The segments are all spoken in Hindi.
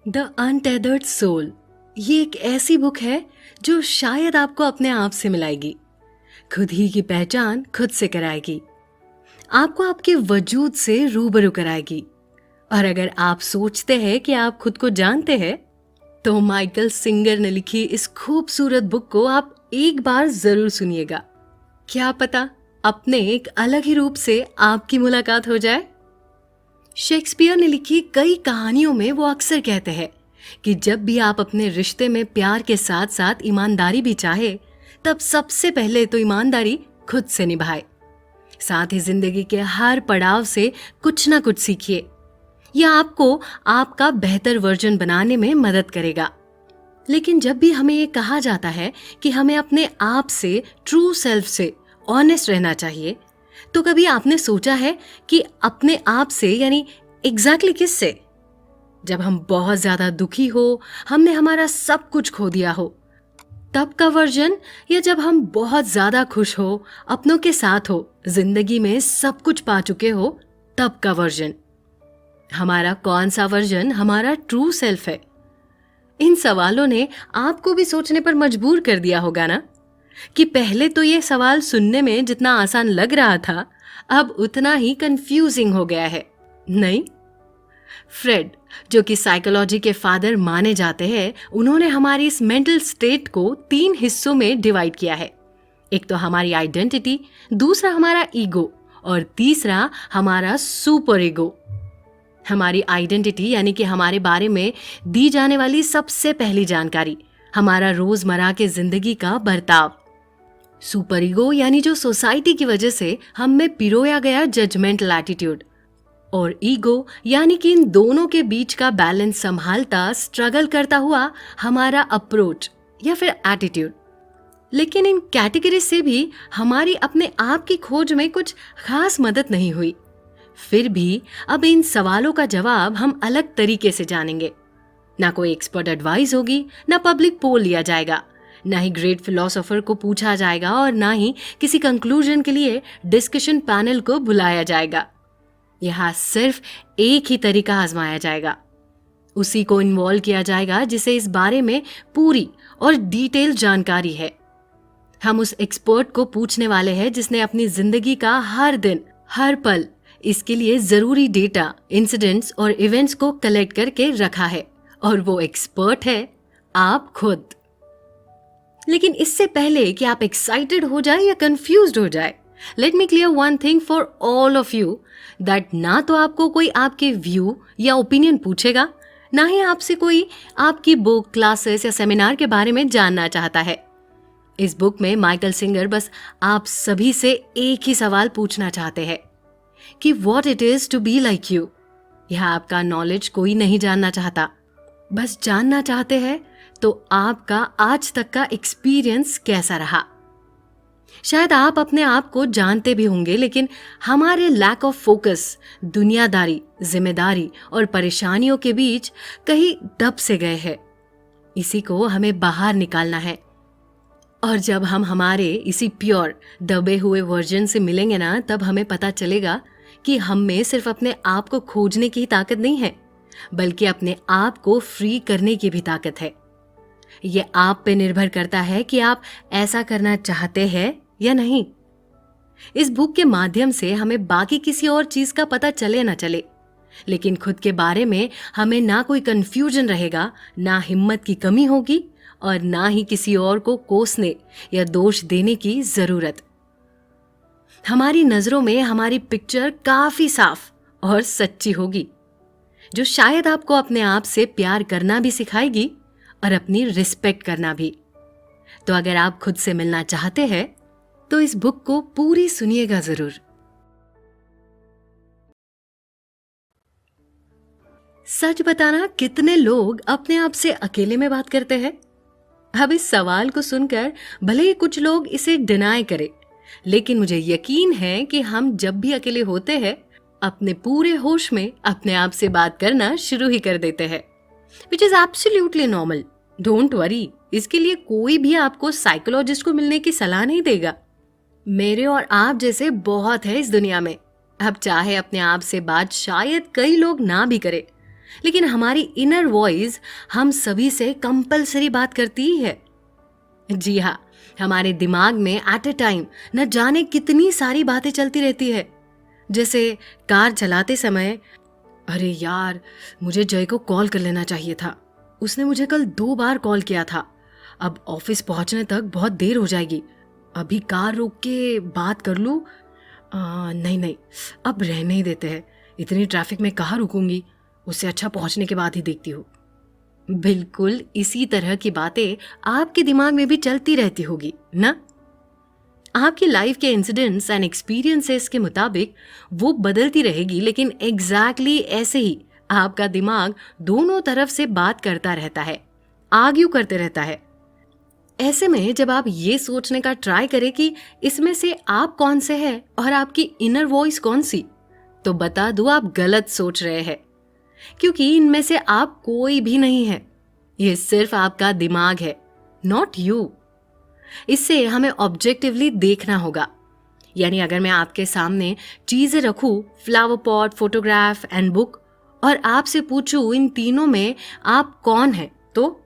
द अनटेदर्ड सोल, ये एक ऐसी बुक है जो शायद आपको अपने आप से मिलाएगी, खुद ही की पहचान खुद से कराएगी, आपको आपके वजूद से रूबरू कराएगी। और अगर आप सोचते हैं कि आप खुद को जानते हैं, तो माइकल सिंगर ने लिखी इस खूबसूरत बुक को आप एक बार जरूर सुनिएगा। क्या पता अपने एक अलग ही रूप से आपकी मुलाकात हो जाए। शेक्सपियर ने लिखी कई कहानियों में वो अक्सर कहते हैं कि जब भी आप अपने रिश्ते में प्यार के साथ साथ ईमानदारी भी चाहे, तब सबसे पहले तो ईमानदारी खुद से निभाए। साथ ही जिंदगी के हर पड़ाव से कुछ ना कुछ सीखिए। यह आपको आपका बेहतर वर्जन बनाने में मदद करेगा। लेकिन जब भी हमें ये कहा जाता है कि हमें अपने आप से, ट्रू सेल्फ से ऑनेस्ट रहना चाहिए, तो कभी आपने सोचा है कि अपने आप से यानी एग्जैक्टली किससे? जब हम बहुत ज्यादा दुखी हो, हमने हमारा सब कुछ खो दिया हो, तब का वर्जन, या जब हम बहुत ज्यादा खुश हो, अपनों के साथ हो, जिंदगी में सब कुछ पा चुके हो, तब का वर्जन? हमारा कौन सा वर्जन हमारा ट्रू सेल्फ है? इन सवालों ने आपको भी सोचने पर मजबूर कर दिया होगा ना, कि पहले तो ये सवाल सुनने में जितना आसान लग रहा था, अब उतना ही कंफ्यूजिंग हो गया है, नहीं? फ्रेड, जो कि साइकोलॉजी के फादर माने जाते हैं, उन्होंने हमारी इस मेंटल स्टेट को 3 हिस्सों में डिवाइड किया है। एक तो हमारी आइडेंटिटी, दूसरा हमारा ईगो और तीसरा हमारा सुपर ईगो। हमारी आइडेंटिटी यानी कि हमारे बारे में दी जाने वाली सबसे पहली जानकारी, हमारा रोजमर्रा के जिंदगी का बर्ताव। सुपर ईगो यानी जो सोसाइटी की वजह से हम में पिरोया गया जजमेंटल एटीट्यूड। और ईगो यानी कि इन दोनों के बीच का बैलेंस संभालता, स्ट्रगल करता हुआ हमारा अप्रोच या फिर एटीट्यूड। लेकिन इन कैटेगरी से भी हमारी अपने आप की खोज में कुछ खास मदद नहीं हुई। फिर भी अब इन सवालों का जवाब हम अलग तरीके से जानेंगे। ना कोई एक्सपर्ट एडवाइस होगी, ना पब्लिक पोल लिया जाएगा, ना ही ग्रेट फिलोसोफर को पूछा जाएगा और ना ही किसी कंक्लूजन के लिए डिस्कशन पैनल को बुलाया जाएगा। यहाँ सिर्फ एक ही तरीका आजमाया जाएगा, उसी को इन्वॉल्व किया जाएगा जिसे इस बारे में पूरी और डिटेल जानकारी है। हम उस एक्सपर्ट को पूछने वाले हैं जिसने अपनी जिंदगी का हर दिन, हर पल इसके लिए जरूरी डेटा, इंसिडेंट्स और इवेंट्स को कलेक्ट करके रखा है, और वो एक्सपर्ट है आप खुद। लेकिन इससे पहले कि आप एक्साइटेड हो जाए या कंफ्यूज्ड हो जाए, let me clear one thing for all of you, that ना तो आपको कोई आपके व्यू या ओपिनियन पूछेगा, ना ही आपसे कोई आपकी बुक, क्लासेस या सेमिनार के बारे में जानना चाहता है। इस बुक में माइकल सिंगर बस आप सभी से एक ही सवाल पूछना चाहते हैं कि what it is to be like you. यह आपका नॉलेज कोई नहीं जानना चाहता, बस जानना चाहते हैं तो आपका आज तक का एक्सपीरियंस कैसा रहा। शायद आप अपने आप को जानते भी होंगे, लेकिन हमारे लैक ऑफ फोकस, दुनियादारी, जिम्मेदारी और परेशानियों के बीच कहीं दब से गए हैं। इसी को हमें बाहर निकालना है। और जब हम हमारे इसी प्योर दबे हुए वर्जन से मिलेंगे ना, तब हमें पता चलेगा कि हम में सिर्फ अपने आप को खोजने की ही ताकत नहीं है, बल्कि अपने आप को फ्री करने की भी ताकत है। ये आप पे निर्भर करता है कि आप ऐसा करना चाहते हैं या नहीं। इस बुक के माध्यम से हमें बाकी किसी और चीज का पता चले ना चले, लेकिन खुद के बारे में हमें ना कोई कंफ्यूजन रहेगा, ना हिम्मत की कमी होगी और ना ही किसी और को कोसने या दोष देने की जरूरत। हमारी नजरों में हमारी पिक्चर काफी साफ और सच्ची होगी, जो शायद आपको अपने आप से प्यार करना भी सिखाएगी और अपनी रिस्पेक्ट करना भी। तो अगर आप खुद से मिलना चाहते हैं तो इस बुक को पूरी सुनिएगा जरूर। सच बताना, कितने लोग अपने आप से अकेले में बात करते हैं? अब इस सवाल को सुनकर भले ही कुछ लोग इसे डिनाय करें, लेकिन मुझे यकीन है कि हम जब भी अकेले होते हैं, अपने पूरे होश में अपने आप से बात करना शुरू ही कर देते हैं, which is absolutely normal. Don't worry, इसके लिए कोई भी आपको साइकोलॉजिस्ट को मिलने की सलाह नहीं देगा। मेरे और आप जैसे बहुत है इस दुनिया में। अब चाहे अपने आप से बात शायद कई लोग ना भी करें, लेकिन हमारी इनर वॉइस हम सभी से कंपलसरी बात करती ही है। जी हाँ, हमारे दिमाग में एट अ टाइम न जाने कितनी सारी बातें चलती रहती है। जैसे कार चलाते समय, अरे यार मुझे जय को कॉल कर लेना चाहिए था, उसने मुझे कल 2 बार कॉल किया था, अब ऑफिस पहुंचने तक बहुत देर हो जाएगी, अभी कार रोक के बात कर लूं? नहीं, अब रहने ही देते हैं, इतनी ट्रैफिक में कहाँ रुकूंगी, उससे अच्छा पहुंचने के बाद ही देखती हूँ। बिल्कुल इसी तरह की बातें आपके दिमाग में भी चलती रहती होगी ना? आपकी लाइफ के इंसिडेंट्स एंड एक्सपीरियंसेस के मुताबिक वो बदलती रहेगी, लेकिन एग्जैक्टली ऐसे ही आपका दिमाग दोनों तरफ से बात करता रहता है, आर्ग्यू करते रहता है। ऐसे में जब आप ये सोचने का ट्राई करें कि इसमें से आप कौन से हैं और आपकी इनर वॉइस कौन सी, तो बता दूं आप गलत सोच रहे हैं, क्योंकि इनमें से आप कोई भी नहीं है। ये सिर्फ आपका दिमाग है, नॉट यू। इससे हमें ऑब्जेक्टिवली देखना होगा। यानी अगर मैं आपके सामने चीजें रखूं, flower pot, photograph and book, और आपसे पूछूं इन तीनों में आप कौन हैं, तो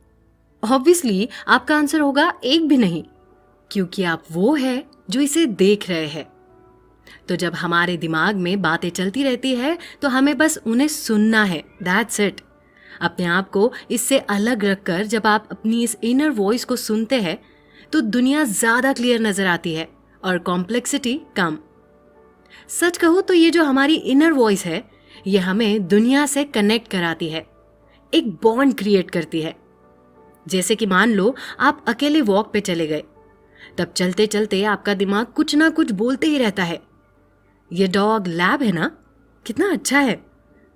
ऑब्वियसली आपका आंसर होगा एक भी नहीं, क्योंकि आप वो है जो इसे देख रहे हैं। तो जब हमारे दिमाग में बातें चलती रहती है तो हमें बस उन्हें सुनना है, दैट्स इट। अपने आप को इससे अलग रखकर जब आप अपनी इस इनर वॉइस को सुनते हैं तो दुनिया ज्यादा क्लियर नजर आती है और कॉम्प्लेक्सिटी कम। सच कहूं तो ये जो हमारी इनर वॉइस है, ये हमें दुनिया से कनेक्ट कराती है, एक बॉन्ड क्रिएट करती है। जैसे कि मान लो आप अकेले वॉक पे चले गए, तब चलते चलते आपका दिमाग कुछ ना कुछ बोलते ही रहता है। ये डॉग लैब है ना, कितना अच्छा है,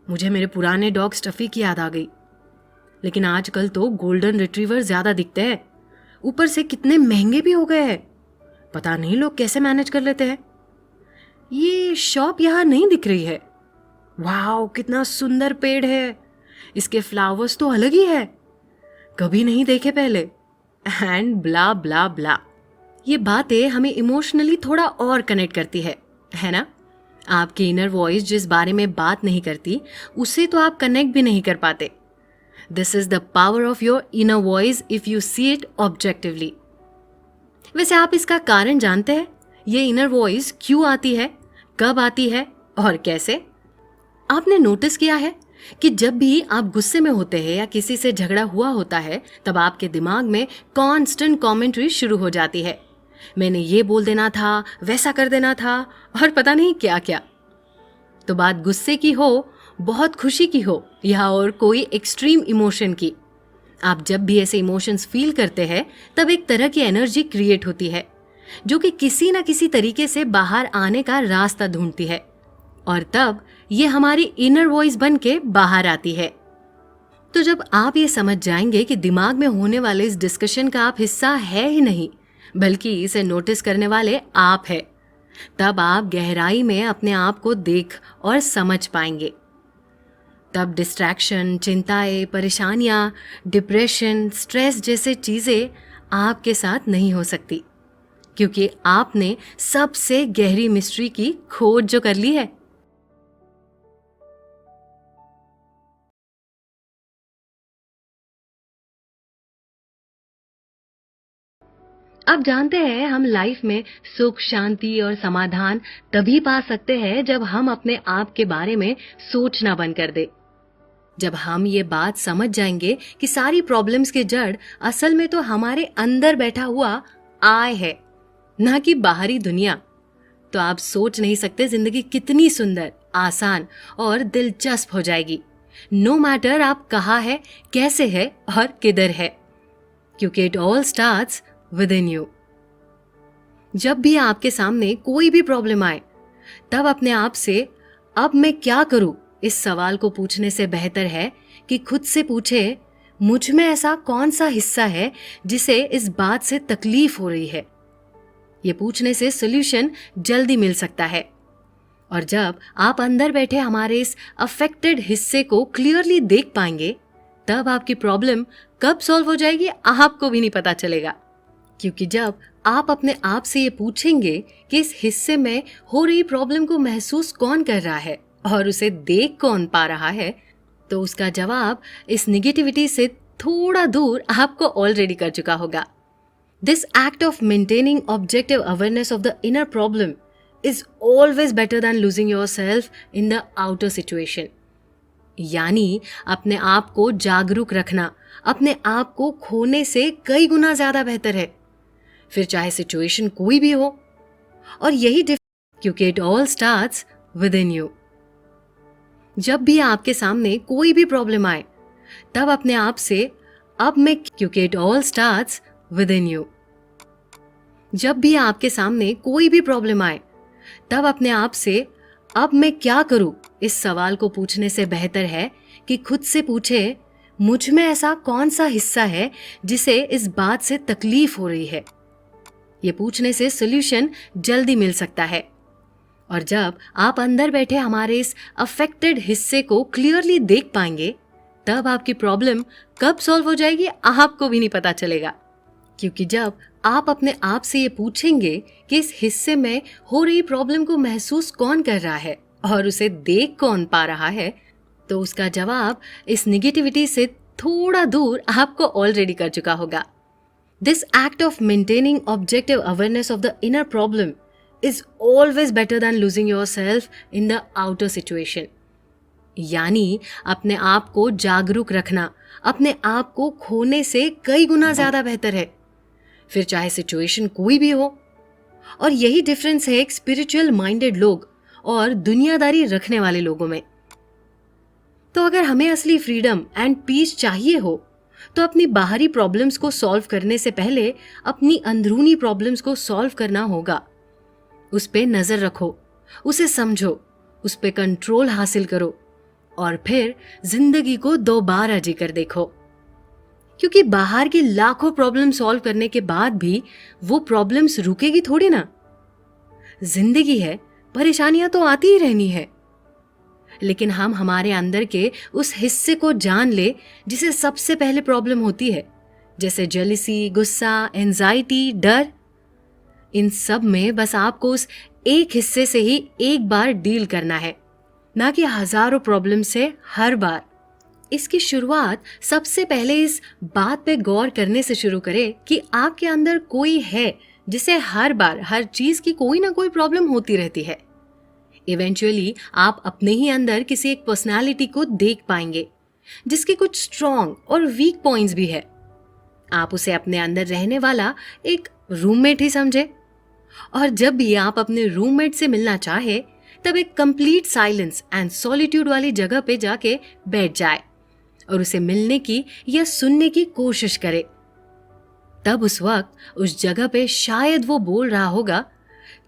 मुझे मेरे पुराने डॉग स्टफी की याद आ गई। लेकिन आजकल तो गोल्डन रिट्रीवर ज्यादा दिखते हैं, ऊपर से कितने महंगे भी हो गए हैं, पता नहीं लोग कैसे मैनेज कर लेते हैं। ये शॉप यहाँ नहीं दिख रही है, वाओ कितना सुंदर पेड़ है, इसके फ्लावर्स तो अलग ही है, कभी नहीं देखे पहले, एंड ब्ला ब्ला ब्ला। ये बातें हमें इमोशनली थोड़ा और कनेक्ट करती है ना? आपकी इनर वॉइस जिस बारे में बात नहीं करती उससे तो आप कनेक्ट भी नहीं कर पाते। This is the power of your inner voice if you see it objectively. वैसे आप इसका कारण जानते हैं, ये इनर वॉइस क्यों आती है, कब आती है और कैसे? आपने नोटिस किया है कि जब भी आप गुस्से में होते हैं या किसी से झगड़ा हुआ होता है, तब आपके दिमाग में कांस्टेंट कमेंट्री शुरू हो जाती है, मैंने ये बोल देना था, वैसा कर देना था, और पता नहीं क्या क्या। तो बात गुस्से की हो, बहुत खुशी की हो, या और कोई एक्सट्रीम इमोशन की, आप जब भी ऐसे इमोशंस फील करते हैं तब एक तरह की एनर्जी क्रिएट होती है जो कि किसी न किसी तरीके से बाहर आने का रास्ता ढूंढती है, और तब ये हमारी इनर वॉइस बन के बाहर आती है। तो जब आप ये समझ जाएंगे कि दिमाग में होने वाले इस डिस्कशन का आप हिस्सा है ही नहीं, बल्कि इसे नोटिस करने वाले आप है, तब आप गहराई में अपने आप को देख और समझ पाएंगे। तब डिस्ट्रैक्शन, चिंताएं, परेशानियां, डिप्रेशन, स्ट्रेस जैसे चीजें आपके साथ नहीं हो सकती, क्योंकि आपने सबसे गहरी मिस्ट्री की खोज जो कर ली है। आप जानते हैं हम लाइफ में सुख, शांति और समाधान तभी पा सकते हैं जब हम अपने आप के बारे में सोचना बंद कर दे। जब हम ये बात समझ जाएंगे कि सारी प्रॉब्लम्स की जड़ असल में तो हमारे अंदर बैठा हुआ I है, ना कि बाहरी दुनिया, तो आप सोच नहीं सकते जिंदगी कितनी सुंदर, आसान और दिलचस्प हो जाएगी, नो मैटर आप कहाँ है, कैसे है और किधर है, क्योंकि it all starts with in you. जब भी आपके सामने कोई भी प्रॉब्लम आए, तब अपने आप से अब मैं क्या करूं इस सवाल को पूछने से बेहतर है कि खुद से पूछे, मुझ में ऐसा कौन सा हिस्सा है जिसे इस बात से तकलीफ हो रही है। ये पूछने से सॉल्यूशन जल्दी मिल सकता है। और जब आप अंदर बैठे हमारे इस अफेक्टेड हिस्से को क्लियरली देख पाएंगे, तब आपकी प्रॉब्लम कब सॉल्व हो जाएगी आपको भी नहीं पता चलेगा। क्योंकि जब आप अपने आप से ये पूछेंगे कि इस हिस्से में हो रही प्रॉब्लम को महसूस कौन कर रहा है और उसे देख कौन पा रहा है, तो उसका जवाब इस निगेटिविटी से थोड़ा दूर आपको ऑलरेडी कर चुका होगा। This act of maintaining objective awareness of the inner problem is always better than losing yourself in the outer situation. यानी अपने आप को जागरूक रखना अपने आप को खोने से कई गुना ज्यादा बेहतर है, फिर चाहे सिचुएशन कोई भी हो। और यही क्योंकि it all starts with in you. जब भी आपके सामने कोई भी प्रॉब्लम आए तब अपने आप से क्योंकि it all starts with in you. जब भी आपके सामने कोई भी प्रॉब्लम आए तब अपने आप से अब मैं क्या करूं इस सवाल को पूछने से बेहतर है कि खुद से पूछे मुझ में ऐसा कौन सा हिस्सा है जिसे इस बात से तकलीफ हो रही है। ये पूछने से सॉल्यूशन जल्दी मिल सकता है। और जब आप अंदर बैठे हमारे इस अफेक्टेड हिस्से को क्लियरली देख पाएंगे तब आपकी प्रॉब्लम कब सॉल्व हो जाएगी आपको भी नहीं पता चलेगा। क्योंकि जब आप अपने आप से ये पूछेंगे कि इस हिस्से में हो रही प्रॉब्लम को महसूस कौन कर रहा है और उसे देख कौन पा रहा है, तो उसका जवाब इस निगेटिविटी से थोड़ा दूर आपको ऑलरेडी कर चुका होगा। This act of maintaining objective awareness of the inner problem is always better than losing yourself in the outer situation. यानी अपने आप को जागरूक रखना अपने आप को खोने से कई गुना ज्यादा बेहतर है, फिर चाहे सिचुएशन कोई भी हो। और यही डिफरेंस है एक स्पिरिचुअल माइंडेड लोग और दुनियादारी रखने वाले लोगों में। तो अगर हमें असली फ्रीडम एंड पीस चाहिए हो तो अपनी बाहरी प्रॉब्लम्स को सॉल्व करने से पहले अपनी अंदरूनी प्रॉब्लम्स को सॉल्व करना होगा। उस पे नजर रखो, उसे समझो, उस पे कंट्रोल हासिल करो और फिर जिंदगी को दोबारा जीकर देखो। क्योंकि बाहर की लाखों प्रॉब्लम सॉल्व करने के बाद भी वो प्रॉब्लम्स रुकेगी थोड़ी ना। जिंदगी है, परेशानियां तो आती ही रहनी है, लेकिन हम हमारे अंदर के उस हिस्से को जान ले जिसे सबसे पहले प्रॉब्लम होती है, जैसे जेलिसी, गुस्सा, एंजाइटी, डर। इन सब में बस आपको उस एक हिस्से से ही एक बार डील करना है, ना कि हजारों प्रॉब्लम से हर बार। इसकी शुरुआत सबसे पहले इस बात पे गौर करने से शुरू करें कि आपके अंदर कोई है जिसे हर बार हर चीज की कोई ना कोई प्रॉब्लम होती रहती है। इवेंचुअली आप अपने ही अंदर किसी एक पर्सनालिटी को देख पाएंगे जिसके कुछ स्ट्रॉन्ग और वीक पॉइंट्स भी है। आप उसे अपने अंदर रहने वाला एक रूममेट ही समझे। और जब भी आप अपने रूममेट से मिलना चाहे तब एक कंप्लीट साइलेंस एंड सॉलिट्यूड वाली जगह पे जाके बैठ जाए और उसे मिलने की या सुनने की कोशिश करे। तब उस वक्त उस जगह पे शायद वो बोल रहा होगा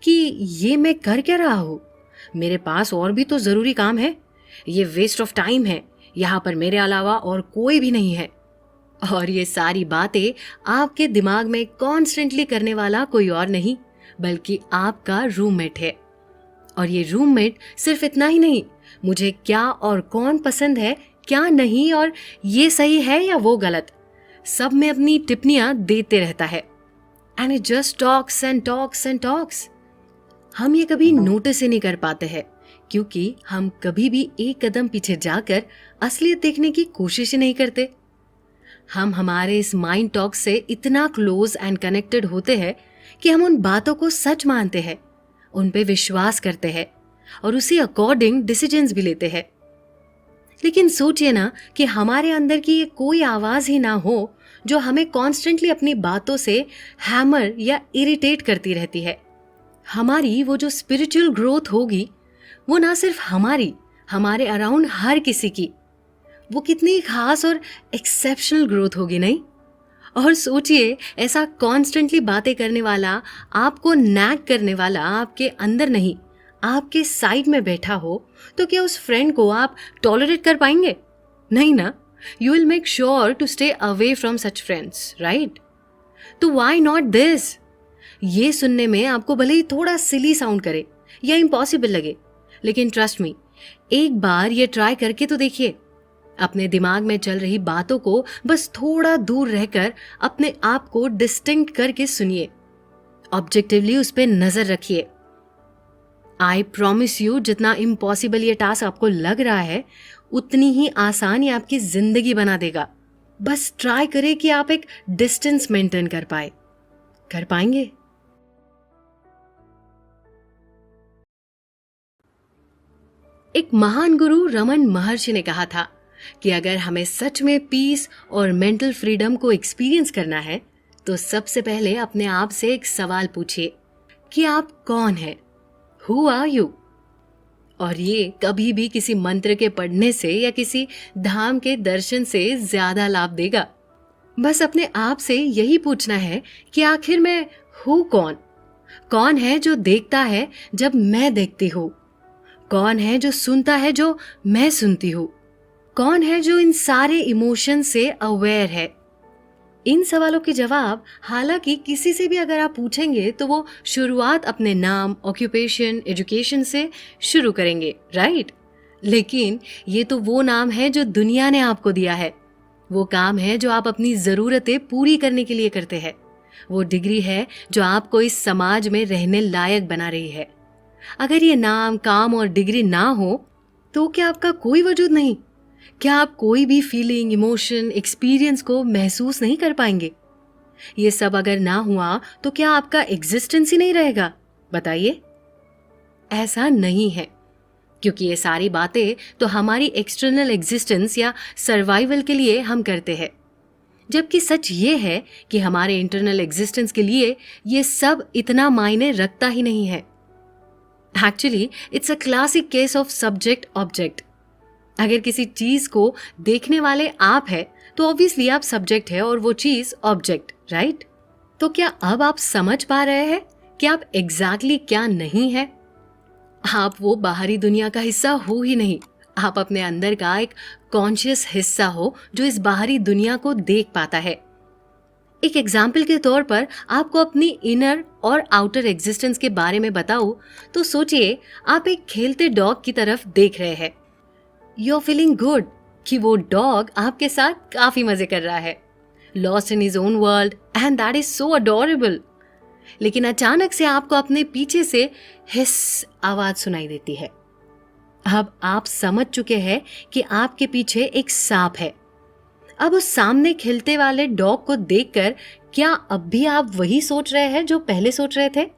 कि ये मैं कर क्या रहा हूं, मेरे पास और भी तो जरूरी काम है, ये वेस्ट ऑफ टाइम है, यहाँ पर मेरे अलावा और कोई भी नहीं है। और ये सारी बातें आपके दिमाग में कॉन्स्टेंटली करने वाला कोई और नहीं बल्कि आपका रूममेट है। और ये रूममेट सिर्फ इतना ही नहीं, मुझे क्या और कौन पसंद है, क्या नहीं, और ये सही है या वो गलत, सब में अपनी टिप्पणियां देते रहता है। And it just talks and talks and talks. हम ये कभी नोटिस ही नहीं कर पाते हैं क्योंकि हम कभी भी एक कदम पीछे जाकर असलियत देखने की कोशिश ही नहीं करते। हम हमारे इस माइंड टॉक से इतना क्लोज एंड कनेक्टेड होते हैं कि हम उन बातों को सच मानते हैं, उन पे विश्वास करते हैं और उसी अकॉर्डिंग डिसीजंस भी लेते हैं। लेकिन सोचिए ना कि हमारे अंदर की ये कोई आवाज ही ना हो जो हमें कॉन्स्टेंटली अपनी बातों से हैमर या इरिटेट करती रहती है। हमारी वो जो स्पिरिचुअल ग्रोथ होगी वो ना सिर्फ हमारे अराउंड हर किसी की, वो कितनी खास और एक्सेप्शनल ग्रोथ होगी, नहीं? और सोचिए, ऐसा कॉन्स्टेंटली बातें करने वाला, आपको नैग करने वाला आपके अंदर नहीं आपके साइड में बैठा हो तो क्या उस फ्रेंड को आप टॉलरेट कर पाएंगे? नहीं ना। You will make sure to stay away from such friends, right? तो व्हाई नॉट दिस? ये सुनने में आपको भले ही थोड़ा सिली साउंड करे या इम्पॉसिबल लगे, लेकिन ट्रस्ट मी, एक बार ये ट्राई करके तो देखिए। अपने दिमाग में चल रही बातों को बस थोड़ा दूर रहकर अपने आप को डिस्टिंक्ट करके सुनिए, ऑब्जेक्टिवली उस पर नजर रखिए। आई प्रॉमिस यू, जितना इम्पॉसिबल ये टास्क आपको लग रहा है उतनी ही आसान ये आपकी जिंदगी बना देगा। बस ट्राई करें कि आप एक डिस्टेंस मेंटेन कर पाए। कर पाएंगे? एक महान गुरु रमन महर्षि ने कहा था कि अगर हमें सच में पीस और मेंटल फ्रीडम को एक्सपीरियंस करना है तो सबसे पहले अपने आप से एक सवाल पूछिए कि आप कौन हैं? Who are you? और ये कभी भी किसी मंत्र के पढ़ने से या किसी धाम के दर्शन से ज्यादा लाभ देगा। बस अपने आप से यही पूछना है कि आखिर मैं हूं कौन? कौन है जो देखता है जब मैं देखती हूँ? कौन है जो सुनता है जो मैं सुनती हूँ? कौन है जो इन सारे इमोशन से अवेयर है? इन सवालों के जवाब हालांकि किसी से भी अगर आप पूछेंगे तो वो शुरुआत अपने नाम, ऑक्यूपेशन, एजुकेशन से शुरू करेंगे, राइट? लेकिन ये तो वो नाम है जो दुनिया ने आपको दिया है। वो काम है जो आप अपनी जरूरतें पूरी करने के लिए करते हैं। वो डिग्री है जो आपको इस समाज में रहने लायक बना रही है। अगर ये नाम, काम और डिग्री ना हो तो क्या आपका कोई वजूद नहीं? क्या आप कोई भी फीलिंग, इमोशन, एक्सपीरियंस को महसूस नहीं कर पाएंगे? ये सब अगर ना हुआ तो क्या आपका एग्जिस्टेंस ही नहीं रहेगा? बताइए। ऐसा नहीं है, क्योंकि ये सारी बातें तो हमारी एक्सटर्नल एग्जिस्टेंस या सर्वाइवल के लिए हम करते हैं, जबकि सच ये है कि हमारे इंटरनल एग्जिस्टेंस के लिए ये सब इतना मायने रखता ही नहीं है। Actually it's a classic case of subject object. अगर किसी चीज को देखने वाले आप है तो ऑब्वियसली आप सब्जेक्ट है और वो चीज ऑब्जेक्ट, राइट? तो क्या अब आप समझ पा रहे हैं कि आप एग्जैक्टली क्या नहीं है? आप वो बाहरी दुनिया का हिस्सा हो ही नहीं। आप अपने अंदर का एक कॉन्शियस हिस्सा हो जो इस बाहरी दुनिया को देख पाता है। एक एग्जाम्पल के तौर पर आपको अपनी इनर और आउटर एग्जिस्टेंस के बारे में बताऊं तो सोचिए आप एक खेलते डॉग की तरफ देख रहे हैं। यू आर फीलिंग गुड कि वो डॉग आपके साथ काफी मजे कर रहा है, lost in his own world, and that is so adorable. लेकिन अचानक से आपको अपने पीछे से हिस आवाज सुनाई देती है। अब आप समझ चुके हैं कि आपके पीछे एक सांप है। अब उस सामने खिलते वाले डॉग को देखकर क्या अब भी आप वही सोच रहे हैं जो पहले सोच रहे थे?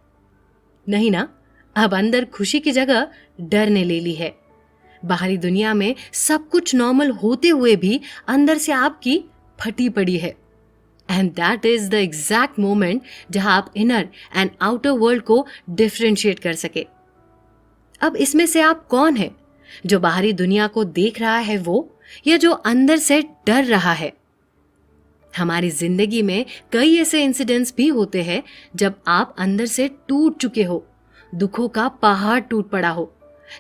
नहीं ना। अब अंदर खुशी की जगह डर ने ले ली है। बाहरी दुनिया में सब कुछ नॉर्मल होते हुए भी अंदर से आपकी फटी पड़ी है। And that is the exact moment जहां आप इनर एंड आउटर वर्ल्ड को डिफरेंशिएट कर सके। अब इसमें से आप कौन है? जो बाहरी दुनिया को देख रहा है वो, या जो अंदर से डर रहा है? हमारी जिंदगी में कई ऐसे इंसिडेंट्स भी होते हैं जब आप अंदर से टूट चुके हो, दुखों का पहाड़ टूट पड़ा हो,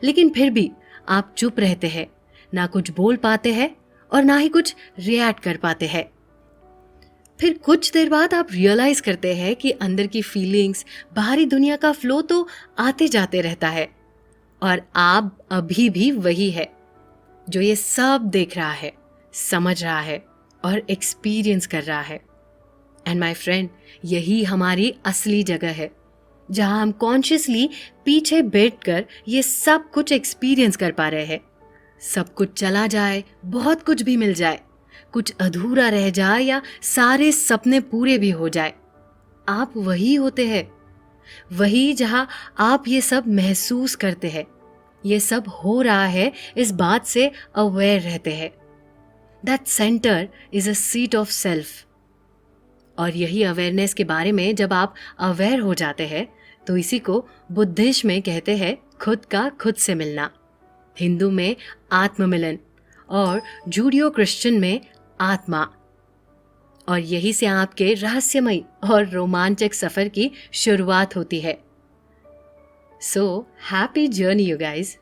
लेकिन फिर भी आप चुप रहते हैं, ना कुछ बोल पाते हैं और ना ही कुछ रिएक्ट कर पाते हैं। फिर कुछ देर बाद आप रियलाइज करते हैं कि अंदर की फीलिंग्स, बाहरी दुनिया का फ्लो तो आते जाते रहता है और आप अभी भी वही है जो ये सब देख रहा है, समझ रहा है और एक्सपीरियंस कर रहा है। एंड माय फ्रेंड, यही हमारी असली जगह है जहां हम कॉन्शियसली पीछे बैठकर ये सब कुछ एक्सपीरियंस कर पा रहे हैं। सब कुछ चला जाए, बहुत कुछ भी मिल जाए, कुछ अधूरा रह जाए या सारे सपने पूरे भी हो जाए, आप वही होते हैं। वही जहां आप ये सब महसूस करते हैं, ये सब हो रहा है, इस बात से अवेयर रहते हैं। That centre is a seat of self. और यही अवेयरनेस के बारे में जब आप अवेयर हो जाते हैं तो इसी को बुद्धिज्म में कहते हैं खुद का खुद से मिलना, हिंदू में आत्ममिलन और जूडियो क्रिश्चियन में आत्मा। और यही से आपके रहस्यमयी और रोमांचक सफर की शुरुआत होती है। So happy journey you guys.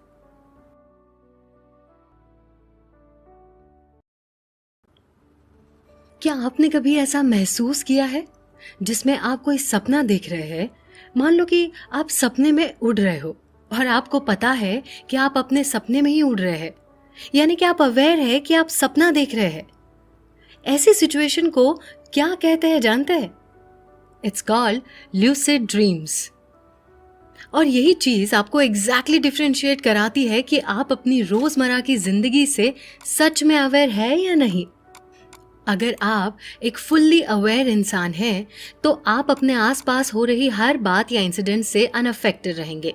क्या आपने कभी ऐसा महसूस किया है जिसमें आप कोई सपना देख रहे हैं? मान लो कि आप सपने में उड़ रहे हो और आपको पता है कि आप अपने सपने में ही उड़ रहे हैं, यानी कि आप अवेयर है कि आप सपना देख रहे हैं। ऐसी सिचुएशन को क्या कहते हैं जानते हैं? It's called lucid dreams. और यही चीज आपको एग्जैक्टली डिफरेंशिएट कराती है कि आप अपनी रोजमर्रा की जिंदगी से सच में अवेयर है या नहीं। अगर आप एक फुल्ली अवेयर इंसान हैं, तो आप अपने आसपास हो रही हर बात या इंसिडेंट से अनअफेक्टेड रहेंगे।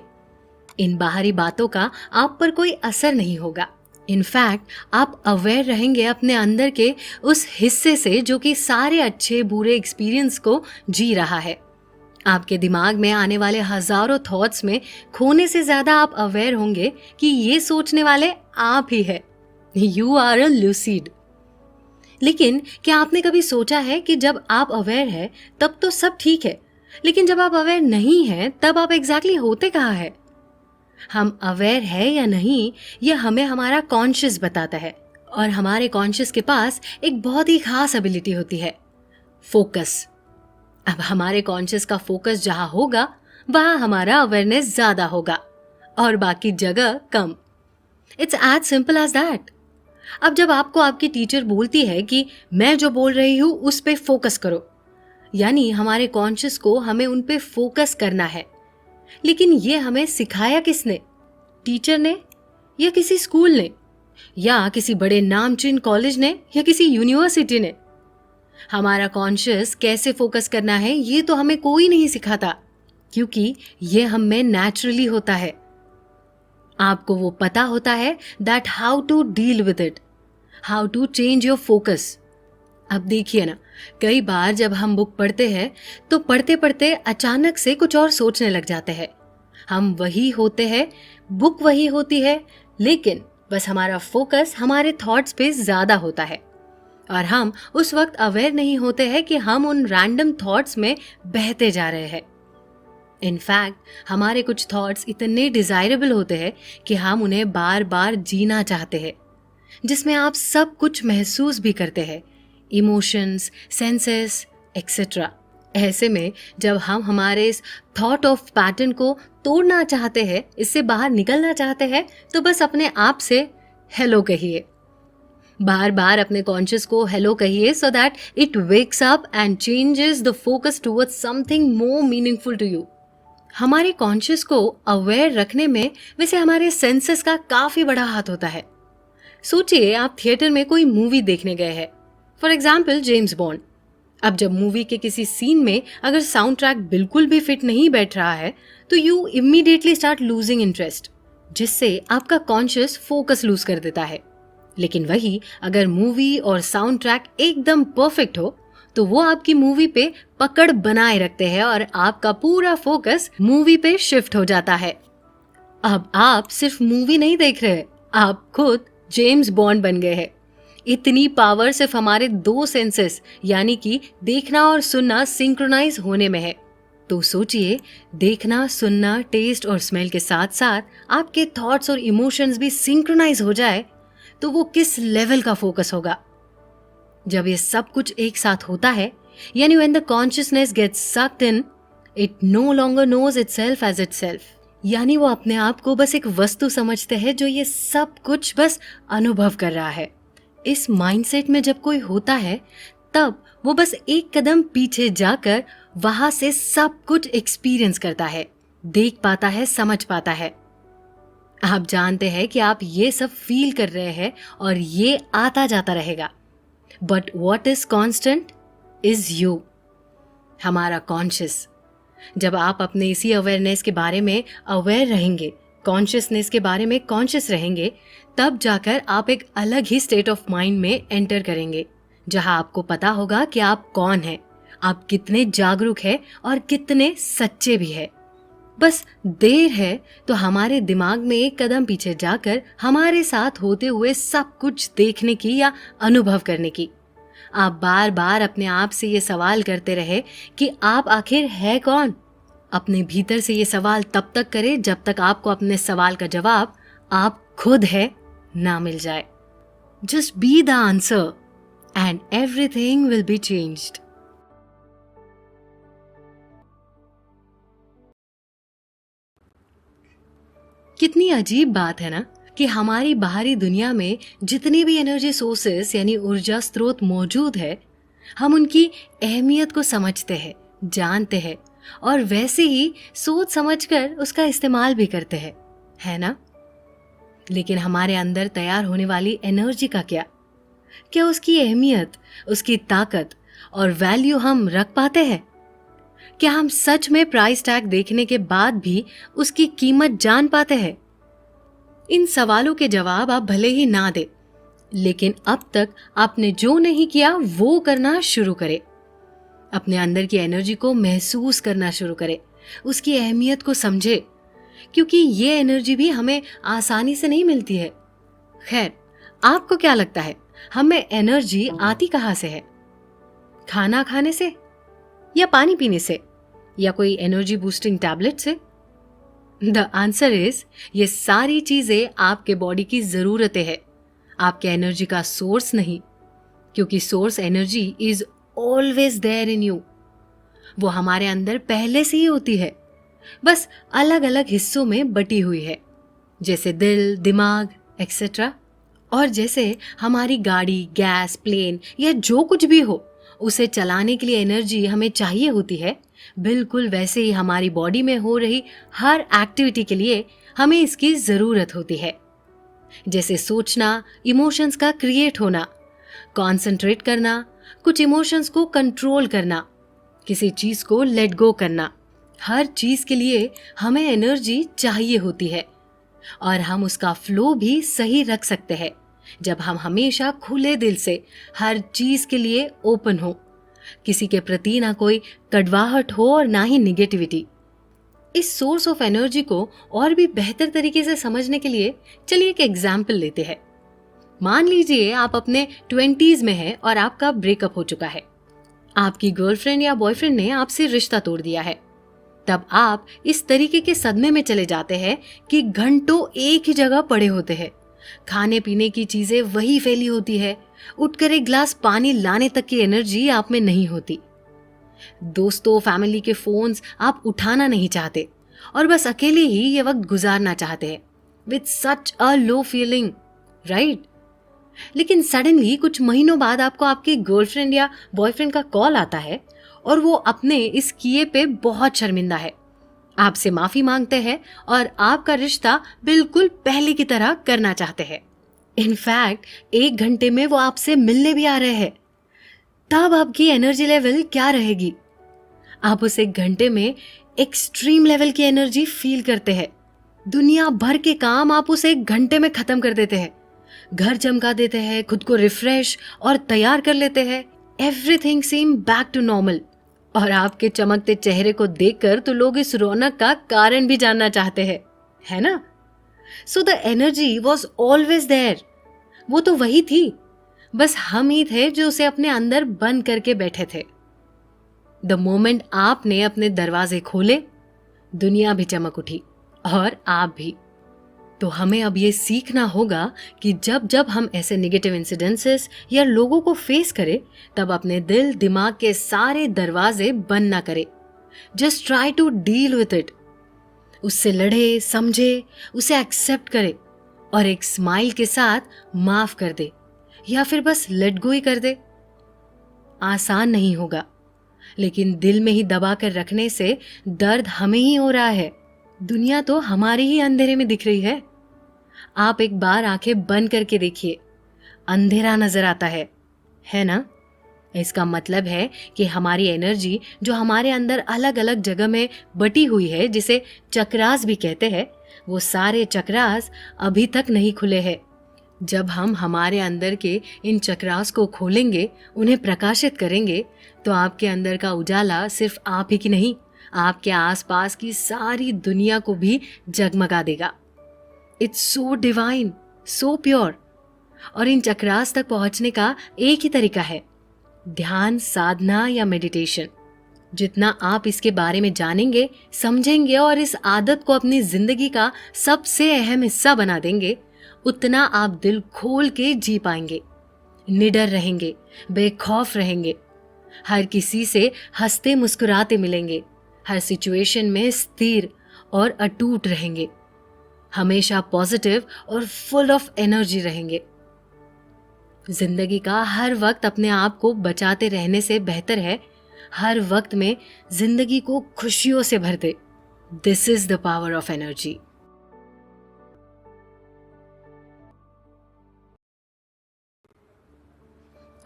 इन बाहरी बातों का आप पर कोई असर नहीं होगा। इनफैक्ट आप अवेयर रहेंगे अपने अंदर के उस हिस्से से जो कि सारे अच्छे बुरे एक्सपीरियंस को जी रहा है। आपके दिमाग में आने वाले हजारों थॉट्स में खोने से ज्यादा आप अवेयर होंगे कि ये सोचने वाले आप ही है। You are a lucid. लेकिन क्या आपने कभी सोचा है कि जब आप अवेयर है तब तो सब ठीक है, लेकिन जब आप अवेयर नहीं है तब आप एग्जैक्टली होते कहाँ है? हम अवेयर है या नहीं यह हमें हमारा कॉन्शियस बताता है, और हमारे कॉन्शियस के पास एक बहुत ही खास एबिलिटी होती है, फोकस। अब हमारे कॉन्शियस का फोकस जहां होगा वहां हमारा अवेयरनेस ज्यादा होगा और बाकी जगह कम। It's as simple as that. अब जब आपको आपकी टीचर बोलती है कि मैं जो बोल रही हूं उस पे फोकस करो, यानी हमारे कॉन्शियस को हमें उन पे फोकस करना है। लेकिन ये हमें सिखाया किसने? टीचर ने, या किसी स्कूल ने, या किसी बड़े नामचीन कॉलेज ने, या किसी यूनिवर्सिटी ने? हमारा कॉन्शियस कैसे फोकस करना है ये तो हमें कोई नहीं सिखाता, क्योंकि ये हम में नेचुरली होता है। आपको वो पता होता है that how to deal with it, how to change your focus. अब देखिए ना, कई बार जब हम बुक पढ़ते हैं तो पढ़ते पढ़ते अचानक से कुछ और सोचने लग जाते हैं। हम वही होते हैं, बुक वही होती है, लेकिन बस हमारा फोकस हमारे थॉट्स पे ज्यादा होता है और हम उस वक्त अवेयर नहीं होते हैं कि हम उन रैंडम थॉट्स में बहते जा रहे हैं। इनफैक्ट हमारे कुछ थॉट्स इतने डिजायरेबल होते हैं कि हम उन्हें बार बार जीना चाहते हैं, जिसमें आप सब कुछ महसूस भी करते हैं, इमोशंस, सेंसेस एक्सेट्रा। ऐसे में जब हम हमारे इस थॉट ऑफ पैटर्न को तोड़ना चाहते हैं, इससे बाहर निकलना चाहते हैं, तो बस अपने आप से हेलो कहिए। बार बार अपने कॉन्शियस को हेलो कहिए so that it wakes up and changes the focus towards something more meaningful to you. हमारे कॉन्शियस को अवेयर रखने में वैसे हमारे सेंसेस का काफी बड़ा हाथ होता है। सोचिए आप थिएटर में कोई मूवी देखने गए हैं, फॉर एग्जाम्पल जेम्स बॉन्ड। अब जब मूवी के किसी सीन में अगर साउंड ट्रैक बिल्कुल भी फिट नहीं बैठ रहा है तो you immediately start losing interest, जिससे आपका कॉन्शियस फोकस लूज कर देता है। लेकिन वही अगर मूवी और साउंड ट्रैक एकदम परफेक्ट हो तो वो आपकी मूवी पे पकड़ बनाए रखते हैं और आपका पूरा फोकस मूवी पे शिफ्ट हो जाता है। अब आप सिर्फ मूवी नहीं देख रहे, आप खुद जेम्स बॉन्ड बन गए हैं। इतनी पावर सिर्फ हमारे दो सेंसेस यानी कि देखना और सुनना सिंक्रोनाइज होने में है। तो सोचिए, देखना, सुनना, टेस्ट और स्मेल के साथ साथ आपके थॉट्स और इमोशंस भी सिंक्रोनाइज हो जाए तो वो किस लेवल का फोकस होगा। जब ये सब कुछ एक साथ होता है, यानी when the consciousness gets sucked in, it no longer knows itself as itself, यानी वो अपने आप को बस एक वस्तु समझते हैं जो ये सब कुछ बस अनुभव कर रहा है। इस माइंडसेट में जब कोई होता है तब वो बस एक कदम पीछे जाकर वहां से सब कुछ एक्सपीरियंस करता है, देख पाता है, समझ पाता है। आप जानते हैं कि आप ये सब फील कर रहे हैं और ये आता जाता रहेगा, but what is constant is you, हमारा कॉन्शियस। जब आप अपने इसी अवेयरनेस के बारे में अवेयर रहेंगे, कॉन्शियसनेस के बारे में कॉन्शियस रहेंगे, तब जाकर आप एक अलग ही स्टेट ऑफ माइंड में एंटर करेंगे, जहां आपको पता होगा कि आप कौन हैं, आप कितने जागरूक हैं और कितने सच्चे भी हैं। बस देर है तो हमारे दिमाग में एक कदम पीछे जाकर हमारे साथ होते हुए सब कुछ देखने की या अनुभव करने की। आप बार बार अपने आप से ये सवाल करते रहे कि आप आखिर है कौन। अपने भीतर से ये सवाल तब तक करें जब तक आपको अपने सवाल का जवाब आप खुद है ना मिल जाए। Just be the answer and everything will be changed. कितनी अजीब बात है ना कि हमारी बाहरी दुनिया में जितनी भी एनर्जी सोर्सेस यानी ऊर्जा स्रोत मौजूद है, हम उनकी अहमियत को समझते हैं, जानते हैं और वैसे ही सोच समझकर उसका इस्तेमाल भी करते हैं, है ना? लेकिन हमारे अंदर तैयार होने वाली एनर्जी का क्या? क्या उसकी अहमियत, उसकी ताकत और वैल्यू हम रख पाते हैं? क्या हम सच में प्राइस टैग देखने के बाद भी उसकी कीमत जान पाते हैं? इन सवालों के जवाब आप भले ही ना दे, लेकिन अब तक आपने जो नहीं किया वो करना शुरू करें। अपने अंदर की एनर्जी को महसूस करना शुरू करें, उसकी अहमियत को समझे, क्योंकि ये एनर्जी भी हमें आसानी से नहीं मिलती है। खैर, आपको क्या लगता है, हमें एनर्जी आती कहाँ से है? खाना खाने से, या पानी पीने से, या कोई एनर्जी बूस्टिंग टैबलेट से? द आंसर इज, ये सारी चीजें आपके बॉडी की जरूरतें हैं, आपके एनर्जी का सोर्स नहीं, क्योंकि source energy is always there in you. वो हमारे अंदर पहले से ही होती है, बस अलग अलग हिस्सों में बटी हुई है, जैसे दिल, दिमाग एक्सेट्रा। और जैसे हमारी गाड़ी, गैस, प्लेन या जो कुछ भी हो, उसे चलाने के लिए एनर्जी हमें चाहिए होती है, बिल्कुल वैसे ही हमारी बॉडी में हो रही हर एक्टिविटी के लिए हमें इसकी जरूरत होती है। जैसे सोचना, इमोशंस का क्रिएट होना, कॉन्सेंट्रेट करना, कुछ इमोशंस को कंट्रोल करना, किसी चीज को लेट गो करना, हर चीज के लिए हमें एनर्जी चाहिए होती है। और हम उसका फ्लो भी सही रख सकते हैं जब हम हमेशा खुले दिल से हर चीज के लिए ओपन हो, किसी के प्रति ना कोई कड़वाहट हो और ना ही निगेटिविटी। इस सोर्स ऑफ एनर्जी को और भी बेहतर तरीके से समझने के लिए चलिए एक एग्जाम्पल लेते हैं। मान लीजिए आप अपने 20s में हैं और आपका ब्रेकअप हो चुका है। आपकी गर्लफ्रेंड या बॉयफ्रेंड ने आपसे रिश्ता तोड़ दिया है। तब आप इस तरीके के सदमे में चले जाते हैं कि घंटों एक ही जगह पड़े होते हैं, खाने पीने की चीजें वही फैली होती है, उठकर एक ग्लास पानी लाने तक की एनर्जी आप में नहीं होती। दोस्तों, फैमिली के फोन्स आप उठाना नहीं चाहते और बस अकेले ही ये वक्त गुजारना चाहते हैं with such a low feeling, right? लेकिन सडनली कुछ महीनों बाद आपको आपकी गर्लफ्रेंड या बॉयफ्रेंड का कॉल आता है और वो अपने इस किए पे बहुत शर्मिंदा है, आपसे माफी मांगते हैं और आपका रिश्ता बिल्कुल पहले की तरह करना चाहते हैं। इनफैक्ट 1 घंटे में वो आपसे मिलने भी आ रहे हैं। तब आपकी एनर्जी लेवल क्या रहेगी? आप उस 1 घंटे में एक्सट्रीम लेवल की एनर्जी फील करते हैं। दुनिया भर के काम आप उस 1 घंटे में खत्म कर देते हैं, घर चमका देते हैं, खुद को रिफ्रेश और तैयार कर लेते हैं। Everything seem back to normal. और आपके चमकते चेहरे को देखकर तो लोग इस रौनक का कारण भी जानना चाहते हैं, है ना? So the energy was always there. वो तो वही थी, बस हम ही थे जो उसे अपने अंदर बंद करके बैठे थे। द मोमेंट आपने अपने दरवाजे खोले, दुनिया भी चमक उठी और आप भी। तो हमें अब ये सीखना होगा कि जब जब हम ऐसे नेगेटिव इंसिडेंसेस या लोगों को फेस करें, तब अपने दिल, दिमाग के सारे दरवाजे बंद ना करें। Just try to deal with it. उससे लड़े, समझे, उसे एक्सेप्ट करे और एक स्माइल के साथ माफ कर दे या फिर बस लेट गो ही कर दे। आसान नहीं होगा, लेकिन दिल में ही दबा कर रखने से दर्द हमें ही हो रहा है। दुनिया तो हमारे ही अंधेरे में दिख रही है। आप एक बार आंखें बंद करके देखिए, अंधेरा नजर आता है ना? इसका मतलब है कि हमारी एनर्जी जो हमारे अंदर अलग अलग जगह में बटी हुई है, जिसे चक्रास भी कहते हैं, वो सारे चक्रास अभी तक नहीं खुले हैं। जब हम हमारे अंदर के इन चक्रास को खोलेंगे, उन्हें प्रकाशित करेंगे, तो आपके अंदर का उजाला सिर्फ आप ही की नहीं, आपके आसपास की सारी दुनिया को भी जगमगा देगा। It's so divine, so pure. और इन चक्रास तक पहुंचने का एक ही तरीका है, ध्यान, साधना या मेडिटेशन। जितना आप इसके बारे में जानेंगे, समझेंगे और इस आदत को अपनी जिंदगी का सबसे अहम हिस्सा बना देंगे, उतना आप दिल खोल के जी पाएंगे, निडर रहेंगे, बेखौफ रहेंगे, हर किसी से हंसते मुस्कुराते मिलेंगे, हर सिचुएशन में स्थिर और अटूट रहेंगे, हमेशा पॉजिटिव और फुल ऑफ एनर्जी रहेंगे। जिंदगी का हर वक्त अपने आप को बचाते रहने से बेहतर है हर वक्त में जिंदगी को खुशियों से भर दे। This is the power of energy.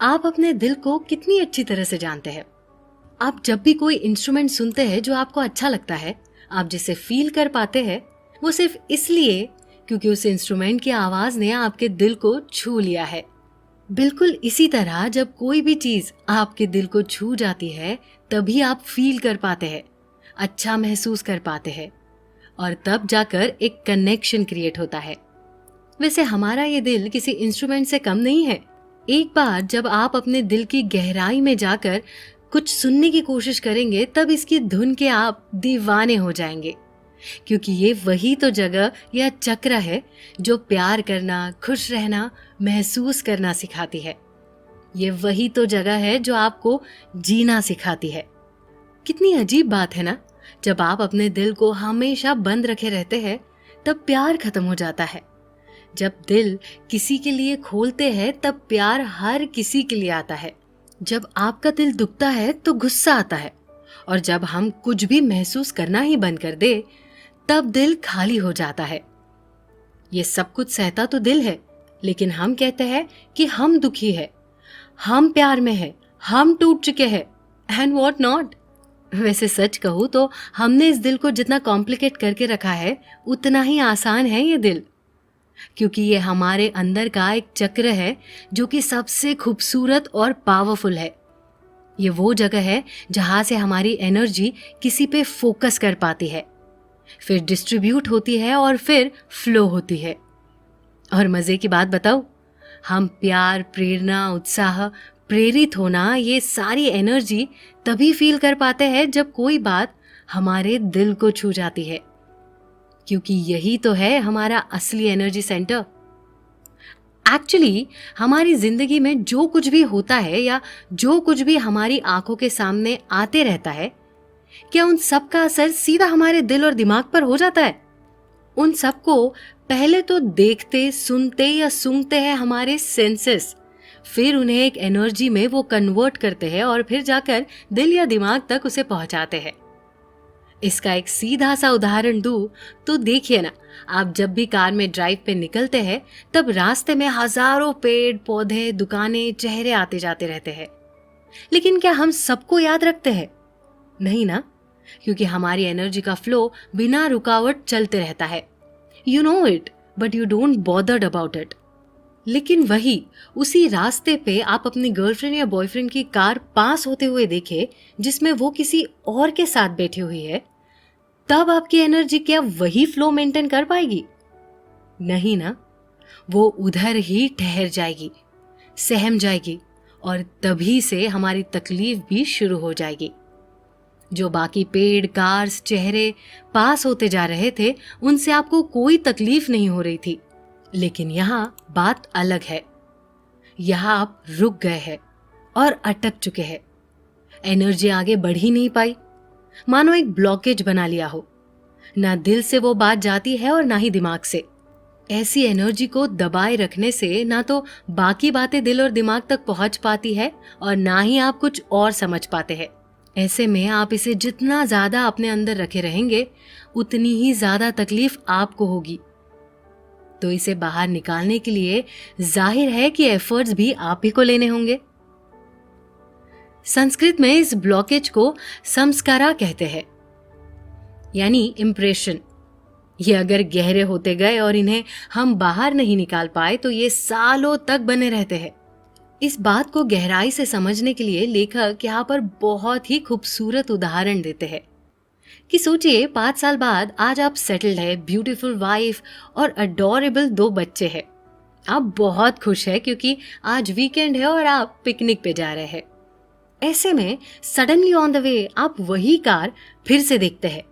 आप अपने दिल को कितनी अच्छी तरह से जानते हैं। आप जब भी कोई इंस्ट्रूमेंट सुनते हैं जो आपको अच्छा लगता है, आप जिसे फील कर पाते हैं, वो सिर्फ इसलिए क्योंकि उस इंस्ट्रूमेंट की आवाज ने आपके दिल को छू लिया है। बिल्कुल इसी तरह जब कोई भी चीज आपके दिल को छू जाती है, तभी आप फील कर पाते हैं, अच्छा महसूस कर पाते हैं, और तब जाकर एक कनेक्शन क्रिएट होता है। वैसे हमारा ये दिल किसी इंस्ट्रूमेंट से कम नहीं है। एक बार जब आप अपने दिल की गहराई में जाकर कुछ सुनने की कोशिश करेंगे, तब इसकी धुन के आप दीवाने हो जाएंगे, क्योंकि ये वही तो जगह या चक्र है जो प्यार करना, खुश रहना, महसूस करना सिखाती है। ये वही तो जगह है जो आपको जीना सिखाती है। कितनी अजीब बात है ना, जब आप अपने दिल को हमेशा बंद रखे रहते हैं, तब प्यार खत्म हो जाता है। जब दिल किसी के लिए खोलते हैं, तब प्यार हर किसी के लिए आता है। जब आपका दिल दुखता है तो गुस्सा आता है, और जब हम कुछ भी महसूस करना ही बंद कर दे, तब दिल खाली हो जाता है। ये सब कुछ सहता तो दिल है, लेकिन हम कहते हैं कि हम दुखी है, हम प्यार में है, हम टूट चुके हैं, एंड व्हाट नॉट। वैसे सच कहूँ तो हमने इस दिल को जितना कॉम्प्लिकेट करके रखा है, उतना ही आसान है ये दिल, क्योंकि ये हमारे अंदर का एक चक्र है जो कि सबसे खूबसूरत और पावरफुल है। ये वो जगह है जहां से हमारी एनर्जी किसी पे फोकस कर पाती है, फिर डिस्ट्रीब्यूट होती है और फिर फ्लो होती है। और मजे की बात बताऊं, हम प्यार, प्रेरणा, उत्साह, प्रेरित होना, ये सारी एनर्जी तभी फील कर पाते हैं जब कोई बात हमारे दिल को छू जाती है, क्योंकि यही तो है हमारा असली एनर्जी सेंटर। एक्चुअली हमारी जिंदगी में जो कुछ भी होता है या जो कुछ भी हमारी आंखों के सामने आते रहता है, क्या उन सब का असर सीधा हमारे दिल और दिमाग पर हो जाता है? उन सब को पहले तो देखते, सुनते या सूंघते हैं हमारे सेंसेस, फिर उन्हें एक एनर्जी में वो कन्वर्ट करते हैं और फिर जाकर दिल या दिमाग तक उसे पहुंचाते हैं। इसका एक सीधा सा उदाहरण दूं तो देखिए ना, आप जब भी कार में ड्राइव पे निकलते हैं, तब रास्ते में हजारों पेड़, पौधे, दुकानें, चेहरे आते जाते रहते हैं, लेकिन क्या हम सबको याद रखते हैं? नहीं ना, क्योंकि हमारी एनर्जी का फ्लो बिना रुकावट चलते रहता है। You know it, but you don't bothered about it. लेकिन वही उसी रास्ते पे आप अपनी गर्लफ्रेंड या बॉयफ्रेंड की कार पास होते हुए देखे जिसमें वो किसी और के साथ बैठी हुई है, तब आपकी एनर्जी क्या वही फ्लो मेंटेन कर पाएगी? नहीं ना, वो उधर ही ठहर जाएगी, सहम जाएगी, और तभी से हमारी तकलीफ भी शुरू हो जाएगी। जो बाकी पेड़, कार्स, चेहरे पास होते जा रहे थे, उनसे आपको कोई तकलीफ नहीं हो रही थी, लेकिन यहाँ बात अलग है। यहाँ आप रुक गए हैं और अटक चुके हैं। एनर्जी आगे बढ़ ही नहीं पाई, मानो एक ब्लॉकेज बना लिया हो। ना दिल से वो बात जाती है और ना ही दिमाग से। ऐसी एनर्जी को दबाए रखने से ना तो बाकी बातें दिल और दिमाग तक पहुंच पाती है और ना ही आप कुछ और समझ पाते हैं। ऐसे में आप इसे जितना ज्यादा अपने अंदर रखे रहेंगे, उतनी ही ज्यादा तकलीफ आपको होगी। तो इसे बाहर निकालने के लिए जाहिर है कि एफर्ट्स भी आप ही को लेने होंगे। संस्कृत में इस ब्लॉकेज को संस्कारा कहते हैं, यानी इम्प्रेशन। ये अगर गहरे होते गए और इन्हें हम बाहर नहीं निकाल पाए तो ये सालों तक बने रहते हैं। इस बात को गहराई से समझने के लिए लेखक यहाँ पर बहुत ही खूबसूरत उदाहरण देते हैं कि सोचिए 5 साल बाद आज आप सेटल्ड है, ब्यूटीफुल वाइफ और अडोरेबल 2 बच्चे हैं। आप बहुत खुश है क्योंकि आज वीकेंड है और आप पिकनिक पे जा रहे हैं। ऐसे में सडनली ऑन द वे आप वही कार फिर से देखते हैं।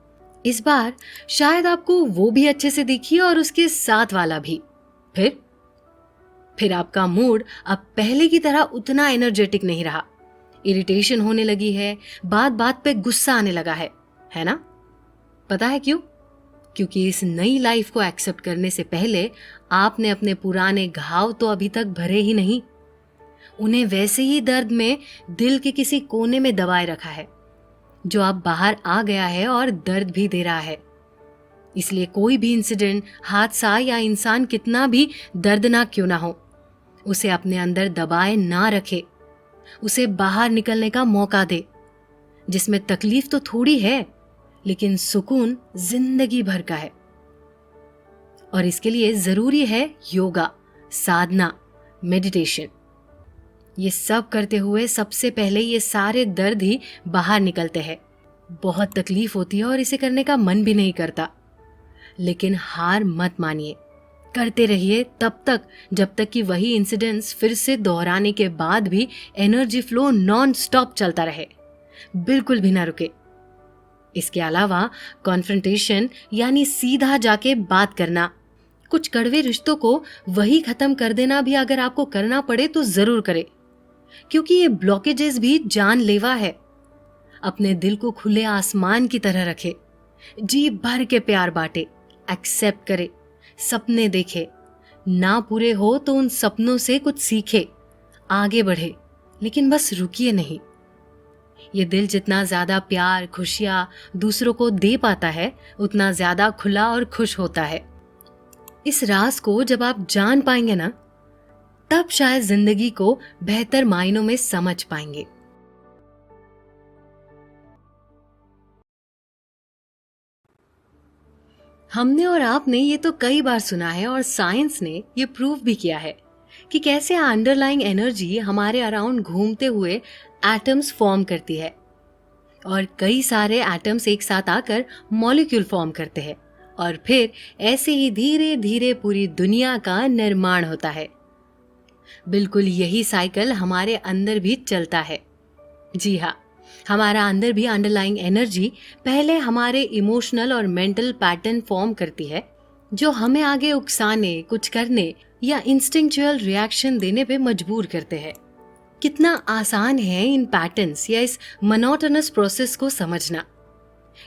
इस बार शायद आपको वो भी अच्छे से दिखी और उसके साथ वाला भी। फिर आपका मूड अब पहले की तरह उतना एनर्जेटिक नहीं रहा। इरिटेशन होने लगी है, बात बात पे गुस्सा आने लगा है ना? पता है क्यों? क्योंकि इस नई लाइफ को एक्सेप्ट करने से पहले आपने अपने पुराने घाव तो अभी तक भरे ही नहीं। उन्हें वैसे ही दर्द में दिल के किसी कोने में दबाए रखा है, जो अब बाहर आ गया है और दर्द भी दे रहा है। इसलिए कोई भी इंसिडेंट, हादसा या इंसान कितना भी दर्दनाक क्यों ना हो, उसे अपने अंदर दबाए ना रखे, उसे बाहर निकलने का मौका दे, जिसमें तकलीफ तो थोड़ी है लेकिन सुकून जिंदगी भर का है। और इसके लिए जरूरी है योगा, साधना, मेडिटेशन। ये सब करते हुए सबसे पहले ये सारे दर्द ही बाहर निकलते हैं। बहुत तकलीफ होती है और इसे करने का मन भी नहीं करता, लेकिन हार मत मानिए, करते रहिए तब तक जब तक कि वही इंसिडेंट्स फिर से दोहराने के बाद भी एनर्जी फ्लो नॉन स्टॉप चलता रहे, बिल्कुल भी ना रुके। इसके अलावा कॉन्फ्रंटेशन यानी सीधा जाके बात करना, कुछ कड़वे रिश्तों को वही खत्म कर देना भी अगर आपको करना पड़े तो जरूर करें, क्योंकि ये ब्लॉकेजेस भी जानलेवा है। अपने दिल को खुले आसमान की तरह रखे, जी भर के प्यार बांटे, एक्सेप्ट करे, सपने देखे, ना पूरे हो तो उन सपनों से कुछ सीखे, आगे बढ़े, लेकिन बस रुकिए नहीं। ये दिल जितना ज्यादा प्यार, खुशियां दूसरों को दे पाता है, उतना ज्यादा खुला और खुश होता है। इस राज को जब आप जान पाएंगे ना, तब शायद जिंदगी को बेहतर मायनों में समझ पाएंगे। हमने और आपने ये तो कई बार सुना है और साइंस ने ये प्रूव भी किया है कि कैसे अंडरलाइंग एनर्जी हमारे अराउंड घूमते हुए एटम्स फॉर्म करती है और कई सारे एटम्स एक साथ आकर मॉलिक्यूल फॉर्म करते हैं और फिर ऐसे ही धीरे धीरे पूरी दुनिया का निर्माण होता है। बिल्कुल यही साइकिल हमारे अंदर भी चलता है। जी हाँ, हमारा अंदर भी अंडरलाइंग एनर्जी पहले हमारे इमोशनल और मेंटल पैटर्न फॉर्म करती है, जो हमें आगे उकसाने, कुछ करने या इंस्टिंक्चुअल रिएक्शन देने पे मजबूर करते हैं। कितना आसान है इन पैटर्न्स या इस मोनोटोनस प्रोसेस को समझना,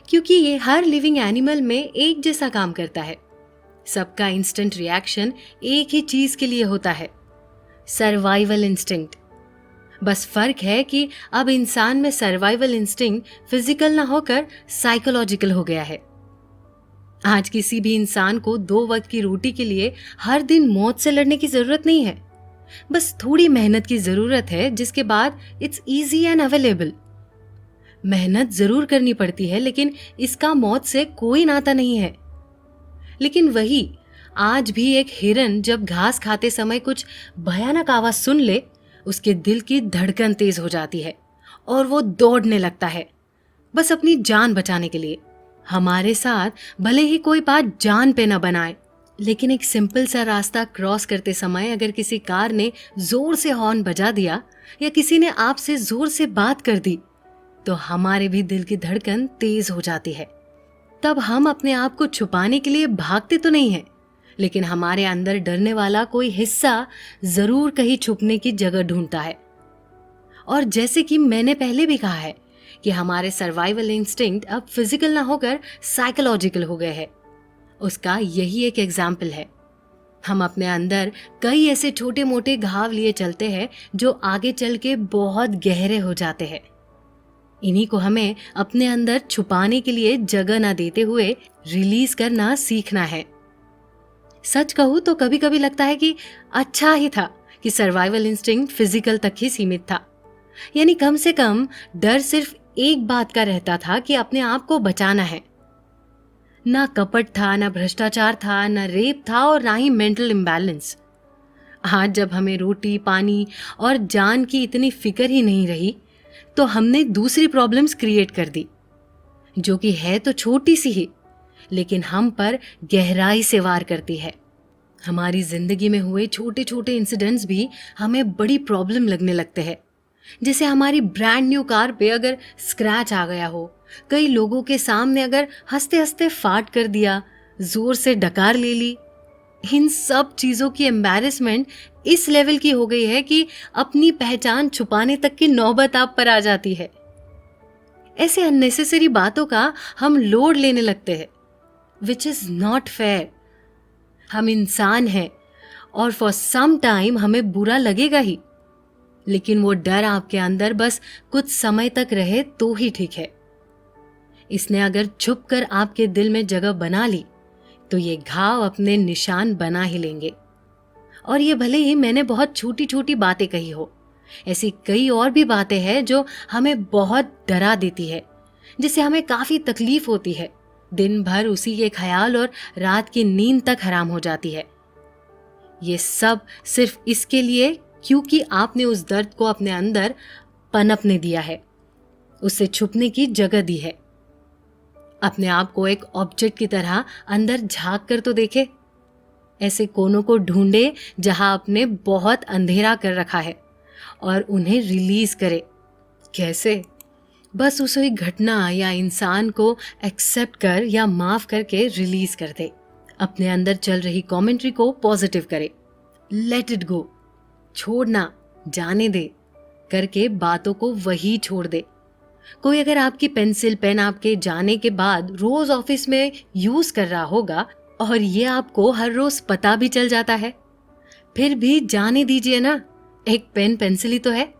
क्योंकि ये हर लिविंग एनिमल में एक जैसा काम करता है। सबका इंस्टेंट रिएक्शन एक ही चीज के लिए होता है, सर्वाइवल इंस्टिंक्ट। बस फर्क है कि अब इंसान में सर्वाइवल इंस्टिंक्ट फिजिकल ना होकर साइकोलॉजिकल हो गया है। आज किसी भी इंसान को 2 वक्त की रोटी के लिए हर दिन मौत से लड़ने की जरूरत नहीं है, बस थोड़ी मेहनत की जरूरत है, जिसके बाद इट्स इजी एंड अवेलेबल। मेहनत जरूर करनी पड़ती है, लेकिन इसका मौत से कोई नाता नहीं है। लेकिन वही आज भी एक हिरन जब घास खाते समय कुछ भयानक आवाज सुन ले, उसके दिल की धड़कन तेज हो जाती है और वो दौड़ने लगता है, बस अपनी जान बचाने के लिए। हमारे साथ भले ही कोई बात जान पे न बनाए, लेकिन एक सिंपल सा रास्ता क्रॉस करते समय अगर किसी कार ने जोर से हॉर्न बजा दिया या किसी ने आपसे जोर से बात कर दी, तो हमारे भी दिल की धड़कन तेज हो जाती है। तब हम अपने आप को छुपाने के लिए भागते तो नहीं है, लेकिन हमारे अंदर डरने वाला कोई हिस्सा जरूर कहीं छुपने की जगह ढूंढता है। और जैसे कि मैंने पहले भी कहा है कि हमारे सर्वाइवल इंस्टिंक्ट अब फिजिकल ना होकर साइकोलॉजिकल हो गए हैं, उसका यही एक एग्जाम्पल है। हम अपने अंदर कई ऐसे छोटे मोटे घाव लिए चलते हैं जो आगे चल के बहुत गहरे हो जाते हैं। इन्हीं को हमें अपने अंदर छुपाने के लिए जगह ना देते हुए रिलीज करना सीखना है। सच कहूं तो कभी कभी लगता है कि अच्छा ही था कि सर्वाइवल इंस्टिंक्ट फिजिकल तक ही सीमित था, यानी कम से कम डर सिर्फ एक बात का रहता था कि अपने आप को बचाना है। ना कपट था, ना भ्रष्टाचार था, ना रेप था और ना ही मेंटल इम्बैलेंस। आज जब हमें रोटी, पानी और जान की इतनी फिक्र ही नहीं रही, तो हमने दूसरी प्रॉब्लम्स क्रिएट कर दी, जो कि है तो छोटी सी ही, लेकिन हम पर गहराई से वार करती है। हमारी जिंदगी में हुए छोटे छोटे इंसिडेंट्स भी हमें बड़ी प्रॉब्लम लगने लगते हैं। जैसे हमारी ब्रांड न्यू कार पे अगर स्क्रैच आ गया हो, कई लोगों के सामने अगर हंसते हंसते फाट कर दिया, जोर से डकार ले ली। इन सब चीजों की एम्बैरेसमेंट इस लेवल की हो गई है कि अपनी पहचान छुपाने तक की नौबत आप पर आ जाती है। ऐसे अननेसेसरी बातों का हम लोड लेने लगते हैं, विच इज नॉट फेयर। हम इंसान हैं और फॉर सम टाइम हमें बुरा लगेगा ही, लेकिन वो डर आपके अंदर बस कुछ समय तक रहे तो ही ठीक है। इसने अगर छुपकर आपके दिल में जगह बना ली तो ये घाव अपने निशान बना ही लेंगे। और ये भले ही मैंने बहुत छोटी छोटी बातें कही हो, ऐसी कई और भी बातें हैं जो हमें बहुत डरा देती है, जिससे हमें काफी तकलीफ होती है। दिन भर उसी के ख्याल और रात की नींद तक हराम हो जाती है। ये सब सिर्फ इसके लिए क्योंकि आपने उस दर्द को अपने अंदर पनपने दिया है, उससे छुपने की जगह दी है। अपने आप को एक ऑब्जेक्ट की तरह अंदर झांक कर तो देखे, ऐसे कोनों को ढूंढे जहां आपने बहुत अंधेरा कर रखा है और उन्हें रिलीज करे। कैसे? बस उस एक घटना या इंसान को एक्सेप्ट कर या माफ करके रिलीज कर दे। अपने अंदर चल रही कमेंट्री को पॉजिटिव करे, लेट इट गो, छोड़ना, जाने दे करके बातों को वही छोड़ दे। कोई अगर आपकी पेंसिल पेन आपके जाने के बाद रोज ऑफिस में यूज कर रहा होगा और ये आपको हर रोज पता भी चल जाता है, फिर भी जाने दीजिए ना, एक पेन पेंसिल ही तो है।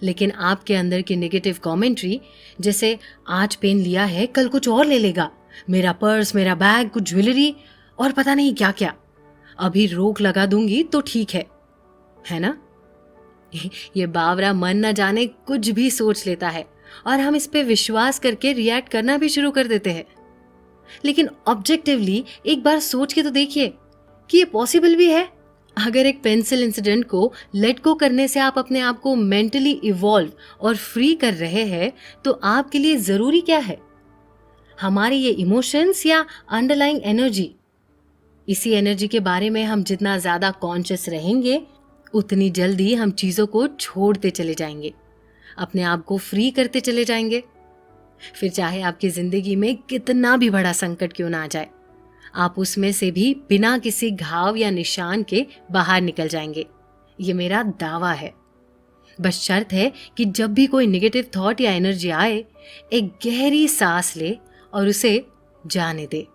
लेकिन आपके अंदर की नेगेटिव कमेंट्री, जैसे आज पेन लिया है कल कुछ और ले लेगा, मेरा पर्स, मेरा बैग, कुछ ज्वेलरी और पता नहीं क्या क्या, अभी रोक लगा दूंगी तो ठीक है ना? ये बावरा मन न जाने कुछ भी सोच लेता है और हम इस पे विश्वास करके रिएक्ट करना भी शुरू कर देते हैं। लेकिन ऑब्जेक्टिवली एक बार सोच के तो देखिए कि ये पॉसिबल भी है। अगर एक पेंसिल इंसिडेंट को लेट गो करने से आप अपने आप को मेंटली इवॉल्व और फ्री कर रहे हैं, तो आपके लिए जरूरी क्या है? हमारे ये इमोशंस या अंडरलाइंग एनर्जी? इसी एनर्जी के बारे में हम जितना ज्यादा कॉन्शियस रहेंगे, उतनी जल्दी हम चीजों को छोड़ते चले जाएंगे, अपने आप को फ्री करते चले जाएंगे। फिर चाहे आपकी जिंदगी में कितना भी बड़ा संकट क्यों ना आ जाए, आप उसमें से भी बिना किसी घाव या निशान के बाहर निकल जाएंगे। ये मेरा दावा है। बस शर्त है कि जब भी कोई नेगेटिव थॉट या एनर्जी आए, एक गहरी सांस ले और उसे जाने दे।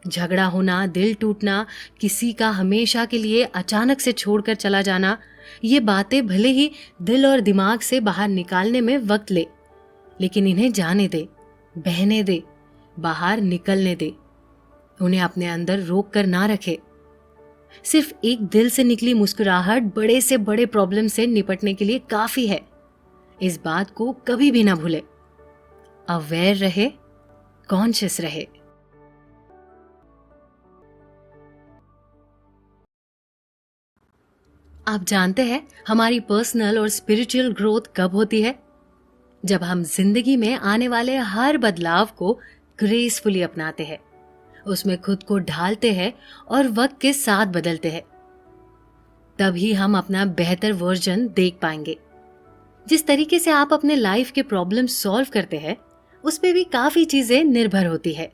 झगड़ा होना, दिल टूटना, किसी का हमेशा के लिए अचानक से छोड़कर चला जाना, ये बातें भले ही दिल और दिमाग से बाहर निकालने में वक्त ले, लेकिन इन्हें जाने दे, बहने दे, बाहर निकलने दे। उन्हें अपने अंदर रोक कर ना रखे। सिर्फ एक दिल से निकली मुस्कुराहट बड़े से बड़े प्रॉब्लम से निपटने के लिए काफी है। इस बात को कभी भी ना भूले। अवेयर रहे, कॉन्शियस रहे। आप जानते हैं हमारी पर्सनल और स्पिरिचुअल ग्रोथ कब होती है? जब हम जिंदगी में आने वाले हर बदलाव को ग्रेसफुली अपनाते हैं, उसमें खुद को ढालते हैं और वक्त के साथ बदलते हैं। तभी हम अपना बेहतर वर्जन देख पाएंगे। जिस तरीके से आप अपने लाइफ के प्रॉब्लम सॉल्व करते हैं, उस पे भी काफी चीजें निर्भर होती है।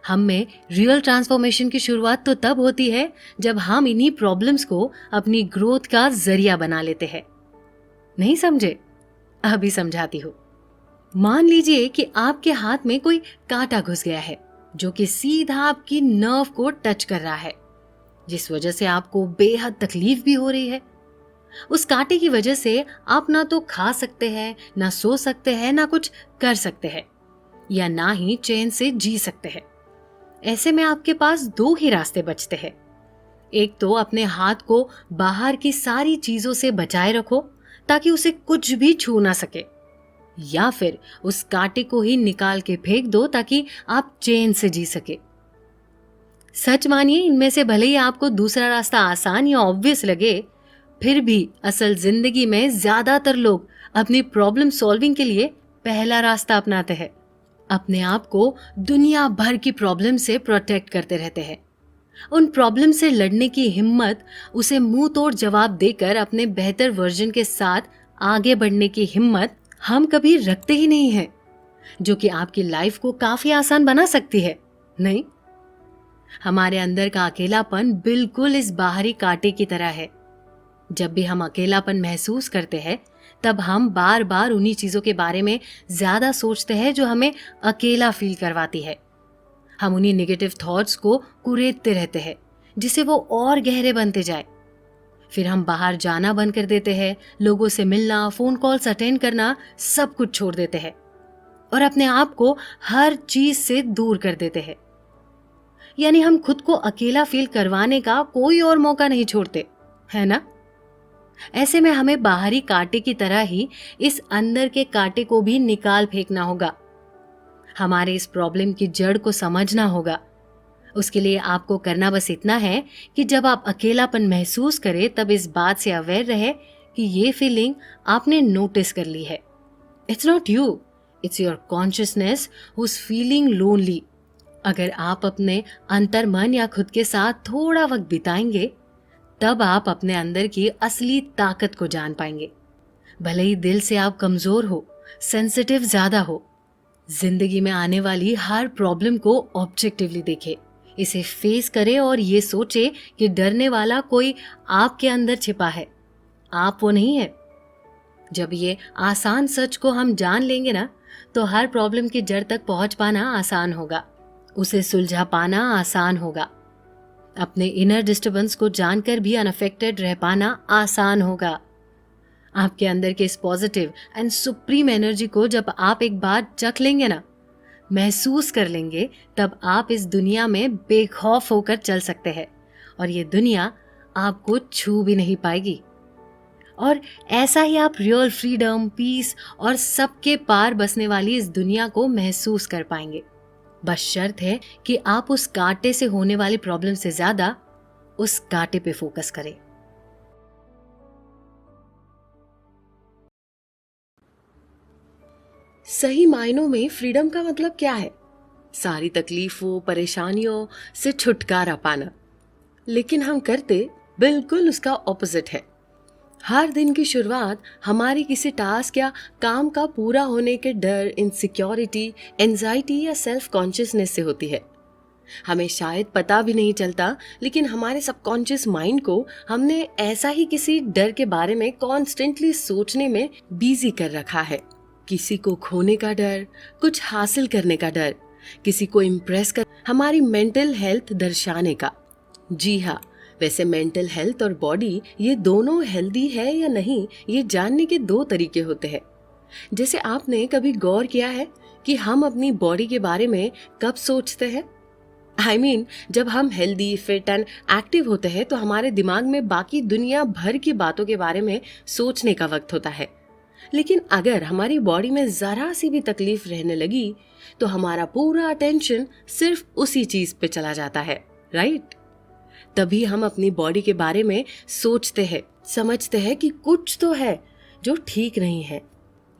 हम में रियल ट्रांसफॉर्मेशन की शुरुआत तो तब होती है जब हम इन्हीं प्रॉब्लम्स को अपनी ग्रोथ का जरिया बना लेते हैं। नहीं समझे? अभी समझाती हूँ। मान लीजिए कि आपके हाथ में कोई कांटा घुस गया है, जो कि सीधा आपकी नर्व को टच कर रहा है, जिस वजह से आपको बेहद तकलीफ भी हो रही है। उस कांटे की वजह से आप ना तो खा सकते हैं, ना सो सकते हैं, ना कुछ कर सकते हैं, या ना ही चैन से जी सकते हैं। ऐसे में आपके पास दो ही रास्ते बचते हैं। एक तो अपने हाथ को बाहर की सारी चीजों से बचाए रखो ताकि उसे कुछ भी छू ना सके, या फिर उस कांटे को ही निकाल के फेंक दो ताकि आप चैन से जी सके। सच मानिए, इनमें से भले ही आपको दूसरा रास्ता आसान या ऑब्वियस लगे, फिर भी असल जिंदगी में ज्यादातर लोग अपनी प्रॉब्लम सॉल्विंग के लिए पहला रास्ता अपनाते हैं। अपने आप को दुनिया भर की प्रॉब्लम से प्रोटेक्ट करते रहते हैं। उन प्रॉब्लम से लड़ने की हिम्मत, उसे मुंह तोड़ जवाब देकर अपने बेहतर वर्जन के साथ आगे बढ़ने की हिम्मत हम कभी रखते ही नहीं हैं, जो कि आपकी लाइफ को काफी आसान बना सकती है। नहीं, हमारे अंदर का अकेलापन बिल्कुल इस बाहरी कांटे की तरह है। जब भी हम अकेलापन महसूस करते हैं, तब हम बार बार उन्हीं चीजों के बारे में ज्यादा सोचते हैं जो हमें अकेला फील करवाती है। हम उन्हीं नेगेटिव थॉट्स को कुरेदते रहते हैं, जिससे वो और गहरे बनते जाए। फिर हम बाहर जाना बंद कर देते हैं, लोगों से मिलना, फोन कॉल्स अटेंड करना, सब कुछ छोड़ देते हैं और अपने आप को हर चीज से दूर कर देते हैं। यानी हम खुद को अकेला फील करवाने का कोई और मौका नहीं छोड़ते, है ना? ऐसे में हमें बाहरी कांटे की तरह ही इस अंदर के कांटे को भी निकाल फेंकना होगा। हमारे इस प्रॉब्लम की जड़ को समझना होगा। उसके लिए आपको करना बस इतना है कि जब आप अकेलापन महसूस करें तब इस बात से अवेयर रहे कि ये फीलिंग आपने नोटिस कर ली है। It's not you, it's your consciousness who's feeling lonely. अगर आप अपने अंतर्मन या खुद के साथ थोड़ा वक्त बिताएंगे तब आप अपने अंदर की असली ताकत को जान पाएंगे। भले ही दिल से आप कमजोर हो, सेंसिटिव ज्यादा हो, जिंदगी में आने वाली हर प्रॉब्लम को ऑब्जेक्टिवली देखें, इसे फेस करें और ये सोचे कि डरने वाला कोई आपके अंदर छिपा है, आप वो नहीं है। जब ये आसान सच को हम जान लेंगे ना, तो हर प्रॉब्लम की जड़ तक पहुंच पाना आसान होगा, उसे सुलझा पाना आसान होगा। अपने इनर डिस्टर्बेंस को जानकर भी अनअफेक्टेड रह पाना आसान होगा। आपके अंदर के इस पॉजिटिव एंड सुप्रीम एनर्जी को जब आप एक बार चख लेंगे ना, महसूस कर लेंगे, तब आप इस दुनिया में बेखौफ होकर चल सकते हैं और ये दुनिया आपको छू भी नहीं पाएगी। और ऐसा ही आप रियल फ्रीडम, पीस और सबके पार बसने वाली इस दुनिया को महसूस कर पाएंगे। बस शर्त है कि आप उस कांटे से होने वाली प्रॉब्लम से ज्यादा उस कांटे पे फोकस करें। सही मायनों में फ्रीडम का मतलब क्या है? सारी तकलीफों, परेशानियों से छुटकारा पाना। लेकिन हम करते बिल्कुल उसका ऑपोजिट है। हर दिन की शुरुआत हमारी किसी टास्क या काम का पूरा होने के डर, इनसिक्योरिटी, एंजाइटी या सेल्फ कॉन्शियसनेस से होती है। हमें शायद पता भी नहीं चलता, लेकिन हमारे सबकॉन्शियस माइंड को हमने ऐसा ही किसी डर के बारे में कॉन्स्टेंटली सोचने में बिजी कर रखा है। किसी को खोने का डर, कुछ हासिल करने का डर, किसी को इम्प्रेस कर, हमारी मेंटल हेल्थ दर्शाने का। जी हाँ, वैसे मेंटल हेल्थ और बॉडी ये दोनों हेल्दी है या नहीं, ये जानने के दो तरीके होते हैं। जैसे आपने कभी गौर किया है कि हम अपनी बॉडी के बारे में कब सोचते हैं? I mean, जब हम हेल्दी, फिट एंड एक्टिव होते हैं तो हमारे दिमाग में बाकी दुनिया भर की बातों के बारे में सोचने का वक्त होता है। लेकिन अगर हमारी बॉडी में जरा सी भी तकलीफ रहने लगी तो हमारा पूरा अटेंशन सिर्फ उसी चीज पे चला जाता है, राइट? तभी हम अपनी बॉडी के बारे में सोचते हैं, समझते हैं कि कुछ तो है जो ठीक नहीं है।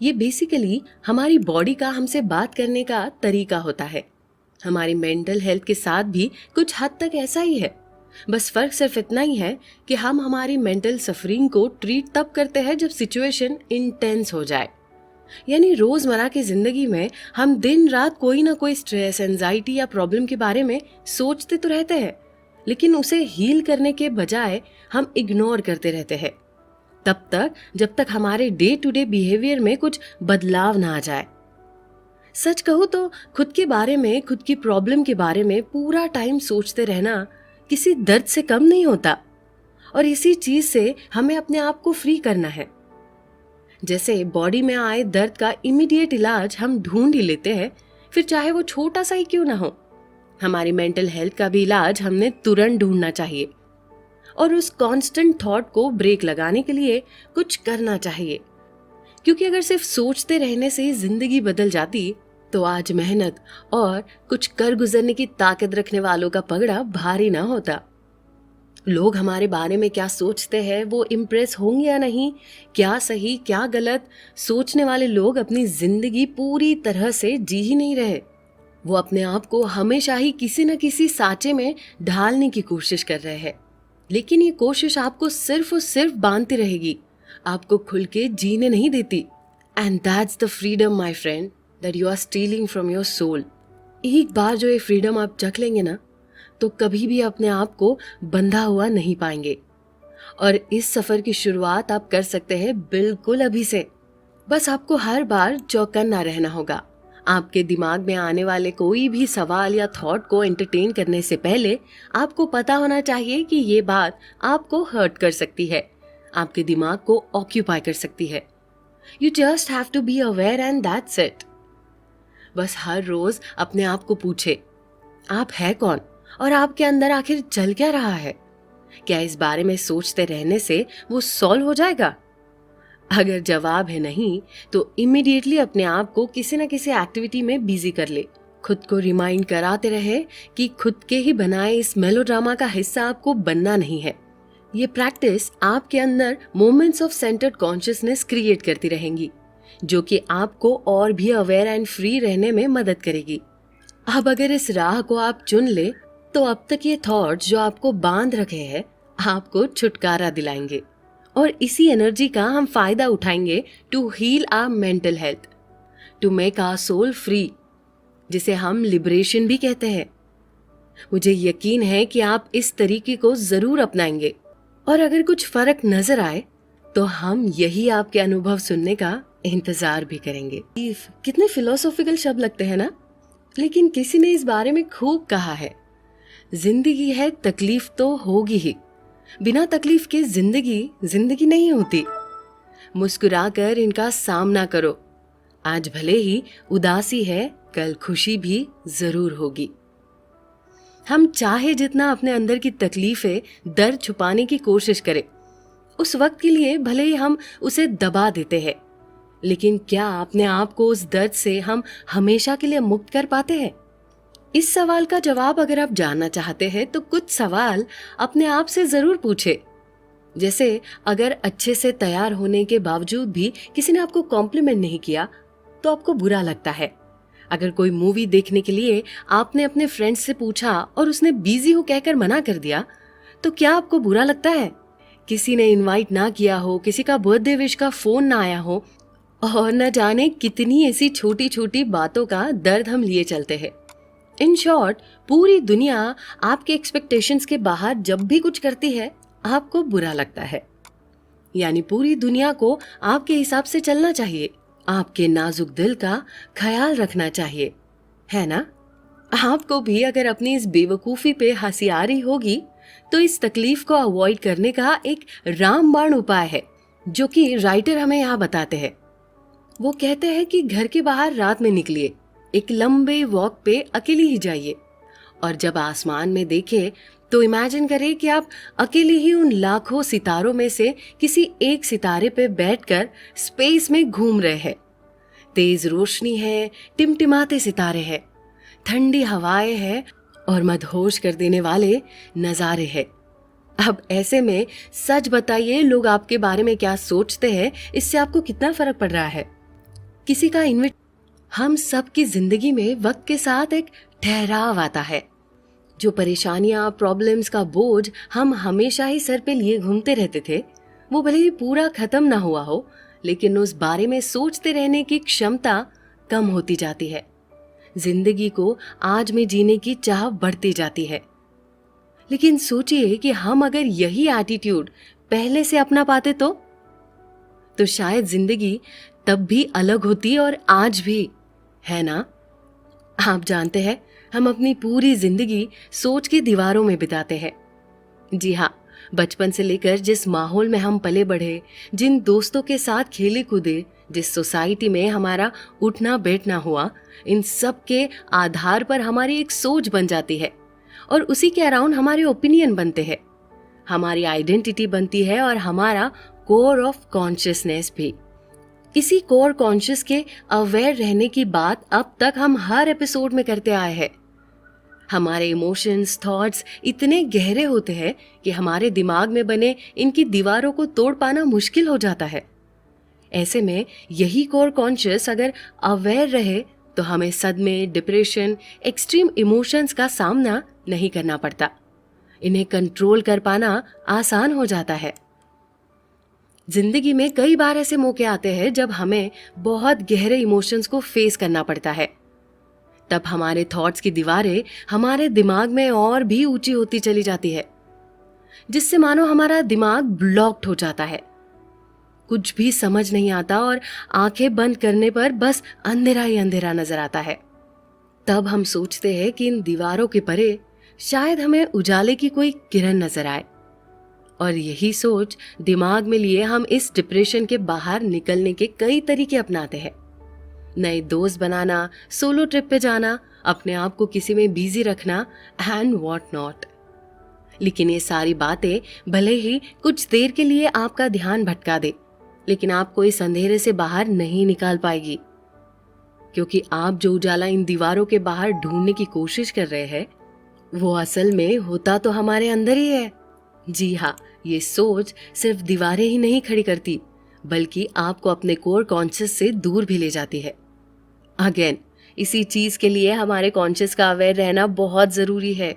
ये बेसिकली हमारी बॉडी का हमसे बात करने का तरीका होता है। हमारी मेंटल हेल्थ के साथ भी कुछ हद तक ऐसा ही है। बस फर्क सिर्फ इतना ही है कि हम हमारी मेंटल सफरिंग को ट्रीट तब करते हैं जब सिचुएशन इंटेंस हो जाए। यानी रोजमर्रा की जिंदगी में हम दिन रात कोई ना कोई स्ट्रेस, एंजाइटी या प्रॉब्लम के बारे में सोचते तो रहते हैं, लेकिन उसे हील करने के बजाय हम इग्नोर करते रहते हैं तब तक जब तक हमारे डे टू डे बिहेवियर में कुछ बदलाव ना आ जाए। सच कहूँ तो खुद के बारे में, खुद की प्रॉब्लम के बारे में पूरा टाइम सोचते रहना किसी दर्द से कम नहीं होता, और इसी चीज से हमें अपने आप को फ्री करना है। जैसे बॉडी में आए दर्द का इमीडिएट इलाज हम ढूंढ ही लेते हैं, फिर चाहे वो छोटा सा ही क्यों ना हो, हमारी मेंटल हेल्थ का भी इलाज हमने तुरंत ढूंढना चाहिए और उस कांस्टेंट थॉट को ब्रेक लगाने के लिए कुछ करना चाहिए। क्योंकि अगर सिर्फ सोचते रहने से जिंदगी बदल जाती तो आज मेहनत और कुछ कर गुजरने की ताकत रखने वालों का पगड़ा भारी ना होता। लोग हमारे बारे में क्या सोचते हैं, वो इम्प्रेस होंगे या नहीं, क्या सही क्या गलत, सोचने वाले लोग अपनी जिंदगी पूरी तरह से जी ही नहीं रहे। वो अपने आप को हमेशा ही किसी न किसी साँचे में ढालने की कोशिश कर रहे हैं, लेकिन ये कोशिश आपको सिर्फ और सिर्फ बांधती रहेगी, आपको खुल के जीने नहीं देती। And that's the freedom my friend that you are stealing from your soul. एक बार जो ये फ्रीडम आप चख लेंगे ना, तो कभी भी अपने आप को बंधा हुआ नहीं पाएंगे। और इस सफर की शुरुआत आप कर सकते हैं बिल्कुल अभी से। बस आपको हर बार चौकन्ना रहना होगा, आपके दिमाग में आने वाले कोई भी सवाल या थॉट को एंटरटेन करने से पहले आपको पता होना चाहिए कि ये बात आपको हर्ट कर सकती है, आपके दिमाग को ऑक्यूपाई कर सकती है। You just have to be aware and that's it. बस हर रोज अपने आप को पूछे, आप है कौन और आपके अंदर आखिर चल क्या रहा है? क्या इस बारे में सोचते रहने से वो सॉल्व हो जाएगा? अगर जवाब है नहीं, तो इमीडिएटली अपने आप को किसी न किसी एक्टिविटी में बिजी कर ले। खुद को रिमाइंड कराते रहे कि खुद के ही बनाए इस मेलोड्रामा का हिस्सा आपको बनना नहीं है। ये प्रैक्टिस आपके अंदर moments of centred consciousness create करती रहेंगी, जो कि आपको और भी अवेयर एंड फ्री रहने में मदद करेगी। अब अगर इस राह को आप चुन ले, तो अब तक ये थॉट्स जो आपको बांध रखे हैं, आपको छुटकारा दिलाएंगे और इसी एनर्जी का हम फायदा उठाएंगे to heal our mental health, to make our soul free, जिसे हम लिबरेशन भी कहते हैं। मुझे यकीन है कि आप इस तरीके को जरूर अपनाएंगे और अगर कुछ फर्क नजर आए तो हम यही आपके अनुभव सुनने का इंतजार भी करेंगे। कितने फिलोसॉफिकल शब्द लगते हैं ना, लेकिन किसी ने इस बारे में खूब कहा है, जिंदगी है तकलीफ तो होगी ही, बिना तकलीफ के जिंदगी नहीं होती। मुस्कुराकर इनका सामना करो, आज भले ही उदासी है, कल खुशी भी जरूर होगी। हम चाहे जितना अपने अंदर की तकलीफें, दर्द छुपाने की कोशिश करें, उस वक्त के लिए भले ही हम उसे दबा देते हैं, लेकिन क्या अपने आप को उस दर्द से हम हमेशा के लिए मुक्त कर पाते हैं? इस सवाल का जवाब अगर आप जानना चाहते हैं तो कुछ सवाल अपने आप से जरूर पूछे। जैसे, अगर अच्छे से तैयार होने के बावजूद भी किसी ने आपको कॉम्प्लीमेंट नहीं किया तो आपको बुरा लगता है। अगर कोई मूवी देखने के लिए आपने अपने फ्रेंड से पूछा और उसने बिजी हो कहकर मना कर दिया तो क्या आपको बुरा लगता है? किसी ने इनवाइट ना किया हो, किसी का बर्थडे विश का फोन ना आया हो, और न जाने कितनी ऐसी छोटी छोटी बातों का दर्द हम लिए चलते हैं। इन शॉर्ट, पूरी दुनिया आपके एक्सपेक्टेशंस के बाहर जब भी कुछ करती है, आपको बुरा लगता है। यानी पूरी दुनिया को आपके हिसाब से चलना चाहिए, आपके नाजुक दिल का ख्याल रखना चाहिए, है ना? आपको भी अगर अपनी इस बेवकूफी पे हंसी आ रही होगी तो इस तकलीफ को अवॉइड करने का एक रामबाण उपाय है, जो कि राइटर हमें यहाँ बताते हैं। वो कहते हैं कि घर के बाहर रात में निकलिए, एक लंबे वॉक पे अकेली ही जाइए और जब आसमान में देखे तो इमेजिन करें कि आप अकेले ही उन लाखों सितारों में से किसी एक सितारे पे बैठकर स्पेस में घूम रहे हैं। तेज रोशनी है, टिमटिमाते सितारे हैं, ठंडी हवाएं हैं और मदहोश कर देने वाले नजारे हैं। अब ऐसे में सच बताइए, लोग आपके बारे में क्या सोचते हैं, इससे आपको कितना फर्क पड़ रहा है? किसी का हम सब की जिंदगी में वक्त के साथ एक ठहराव आता है। जो परेशानियां, प्रॉब्लम्स का बोझ हम हमेशा ही सर पे लिए घूमते रहते थे, वो भले ही पूरा खत्म ना हुआ हो, लेकिन उस बारे में सोचते रहने की क्षमता कम होती जाती है। जिंदगी को आज में जीने की चाह बढ़ती जाती है। लेकिन सोचिए कि हम अगर यही एटीट्यूड पहले से अपना पाते तो शायद जिंदगी तब भी अलग होती और आज भी, है ना? आप जानते हैं, हम अपनी पूरी जिंदगी सोच की दीवारों में बिताते हैं। जी हाँ, बचपन से लेकर जिस माहौल में हम पले बढ़े, जिन दोस्तों के साथ खेले कूदे, जिस सोसाइटी में हमारा उठना बैठना हुआ, इन सब के आधार पर हमारी एक सोच बन जाती है और उसी के अराउंड हमारे ओपिनियन बनते हैं, हमारी आइडेंटिटी बनती है और हमारा कोर ऑफ कॉन्शियसनेस भी। इसी कोर कॉन्शियस के अवेयर रहने की बात अब तक हम हर एपिसोड में करते आए हैं। हमारे इमोशंस, थॉट्स इतने गहरे होते हैं कि हमारे दिमाग में बने इनकी दीवारों को तोड़ पाना मुश्किल हो जाता है। ऐसे में यही कोर कॉन्शियस अगर अवेयर रहे तो हमें सदमे, डिप्रेशन, एक्सट्रीम इमोशंस का सामना नहीं करना पड़ता। इन्हें कंट्रोल कर पाना आसान हो जाता है। जिंदगी में कई बार ऐसे मौके आते हैं जब हमें बहुत गहरे इमोशंस को फेस करना पड़ता है। तब हमारे थॉट्स की दीवारें हमारे दिमाग में और भी ऊंची होती चली जाती है, जिससे मानो हमारा दिमाग ब्लॉक्ड हो जाता है। कुछ भी समझ नहीं आता और आंखें बंद करने पर बस अंधेरा ही अंधेरा नजर आता है। तब हम सोचते हैं कि इन दीवारों के परे शायद हमें उजाले की कोई किरण नजर आए, और यही सोच दिमाग में लिए हम इस डिप्रेशन के बाहर निकलने के कई तरीके अपनाते हैं। नए दोस्त बनाना, सोलो ट्रिप पे जाना, अपने आप को किसी में बिजी रखना एंड व्हाट नॉट। लेकिन ये सारी बातें भले ही कुछ देर के लिए आपका ध्यान भटका दे, लेकिन आपको इस अंधेरे से बाहर नहीं निकाल पाएगी, क्योंकि आप जो उजाला इन दीवारों के बाहर ढूंढने की कोशिश कर रहे हैं वो असल में होता तो हमारे अंदर ही है। जी हाँ, ये सोच सिर्फ दीवारें ही नहीं खड़ी करती, बल्कि आपको अपने कोर कॉन्शियस से दूर भी ले जाती है। अगेन, इसी चीज के लिए हमारे कॉन्शियस का अवेयर रहना बहुत जरूरी है।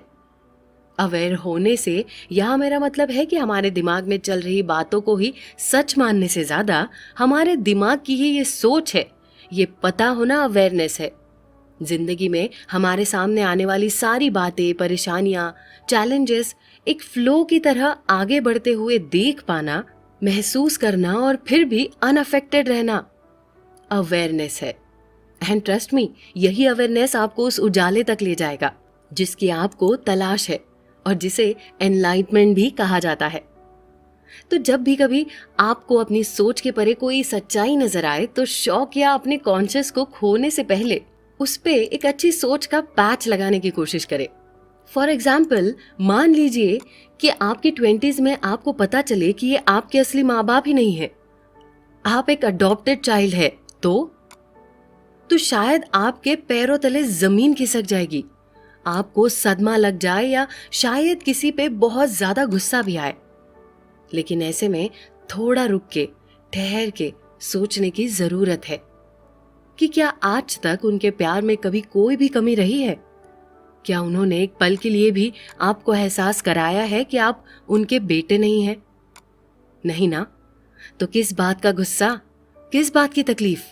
अवेयर होने से यहाँ मेरा मतलब है कि हमारे दिमाग में चल रही बातों को ही सच मानने से ज्यादा हमारे दिमाग की ही ये सोच है, ये पता होना अवेयरनेस है। जिंदगी में हमारे सामने आने वाली सारी बातें, परेशानियां, चैलेंजेस एक फ्लो की तरह आगे बढ़ते हुए देख पाना, महसूस करना और फिर भी अनअफेक्टेड रहना अवेयरनेस है। एंड ट्रस्ट मी, यही अवेयरनेस आपको उस उजाले तक ले जाएगा जिसकी आपको तलाश है और जिसे एनलाइटमेंट भी कहा जाता है। तो जब भी कभी आपको अपनी सोच के परे कोई सच्चाई नजर आए तो शौक या अपने कॉन्शियस को खोने से पहले उस पे एक अच्छी सोच का पैच लगाने की कोशिश करें। फॉर एग्जाम्पल, मान लीजिए कि आपकी 20s में आपको पता चले कि ये आपके असली माँ बाप ही नहीं है, आप एक अडॉप्टेड चाइल्ड है, तो शायद आपके पैरों तले जमीन खिसक जाएगी, आपको सदमा लग जाए या शायद किसी पे बहुत ज्यादा गुस्सा भी आए। लेकिन ऐसे में थोड़ा रुक के, ठहर के सोचने की जरूरत है कि क्या आज तक उनके प्यार में कभी कोई भी कमी रही है? क्या उन्होंने एक पल के लिए भी आपको एहसास कराया है कि आप उनके बेटे नहीं हैं? नहीं ना? तो किस बात का गुस्सा, किस बात की तकलीफ?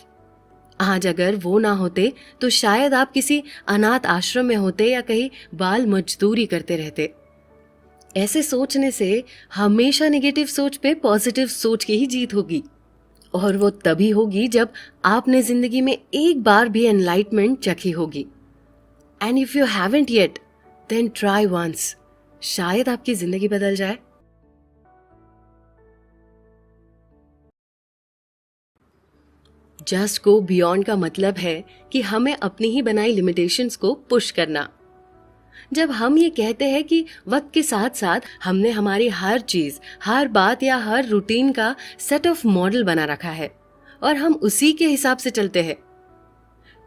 आज अगर वो ना होते तो शायद आप किसी अनाथ आश्रम में होते या कहीं बाल मजदूरी करते रहते। ऐसे सोचने से हमेशा नेगेटिव सोच पे पॉजिटिव सोच की ही जीत होगी, और वो तभी होगी जब आपने जिंदगी में एक बार भी एनलाइटमेंट चखी होगी। And if you haven't yet, then try once, शायद आपकी जिंदगी बदल जाए। जस्ट गो बियॉन्ड का मतलब है कि हमें अपनी ही बनाई लिमिटेशंस को पुश करना। जब हम ये कहते हैं कि वक्त के साथ साथ हमने हमारी हर चीज, हर बात या हर रूटीन का सेट ऑफ मॉडल बना रखा है और हम उसी के हिसाब से चलते हैं।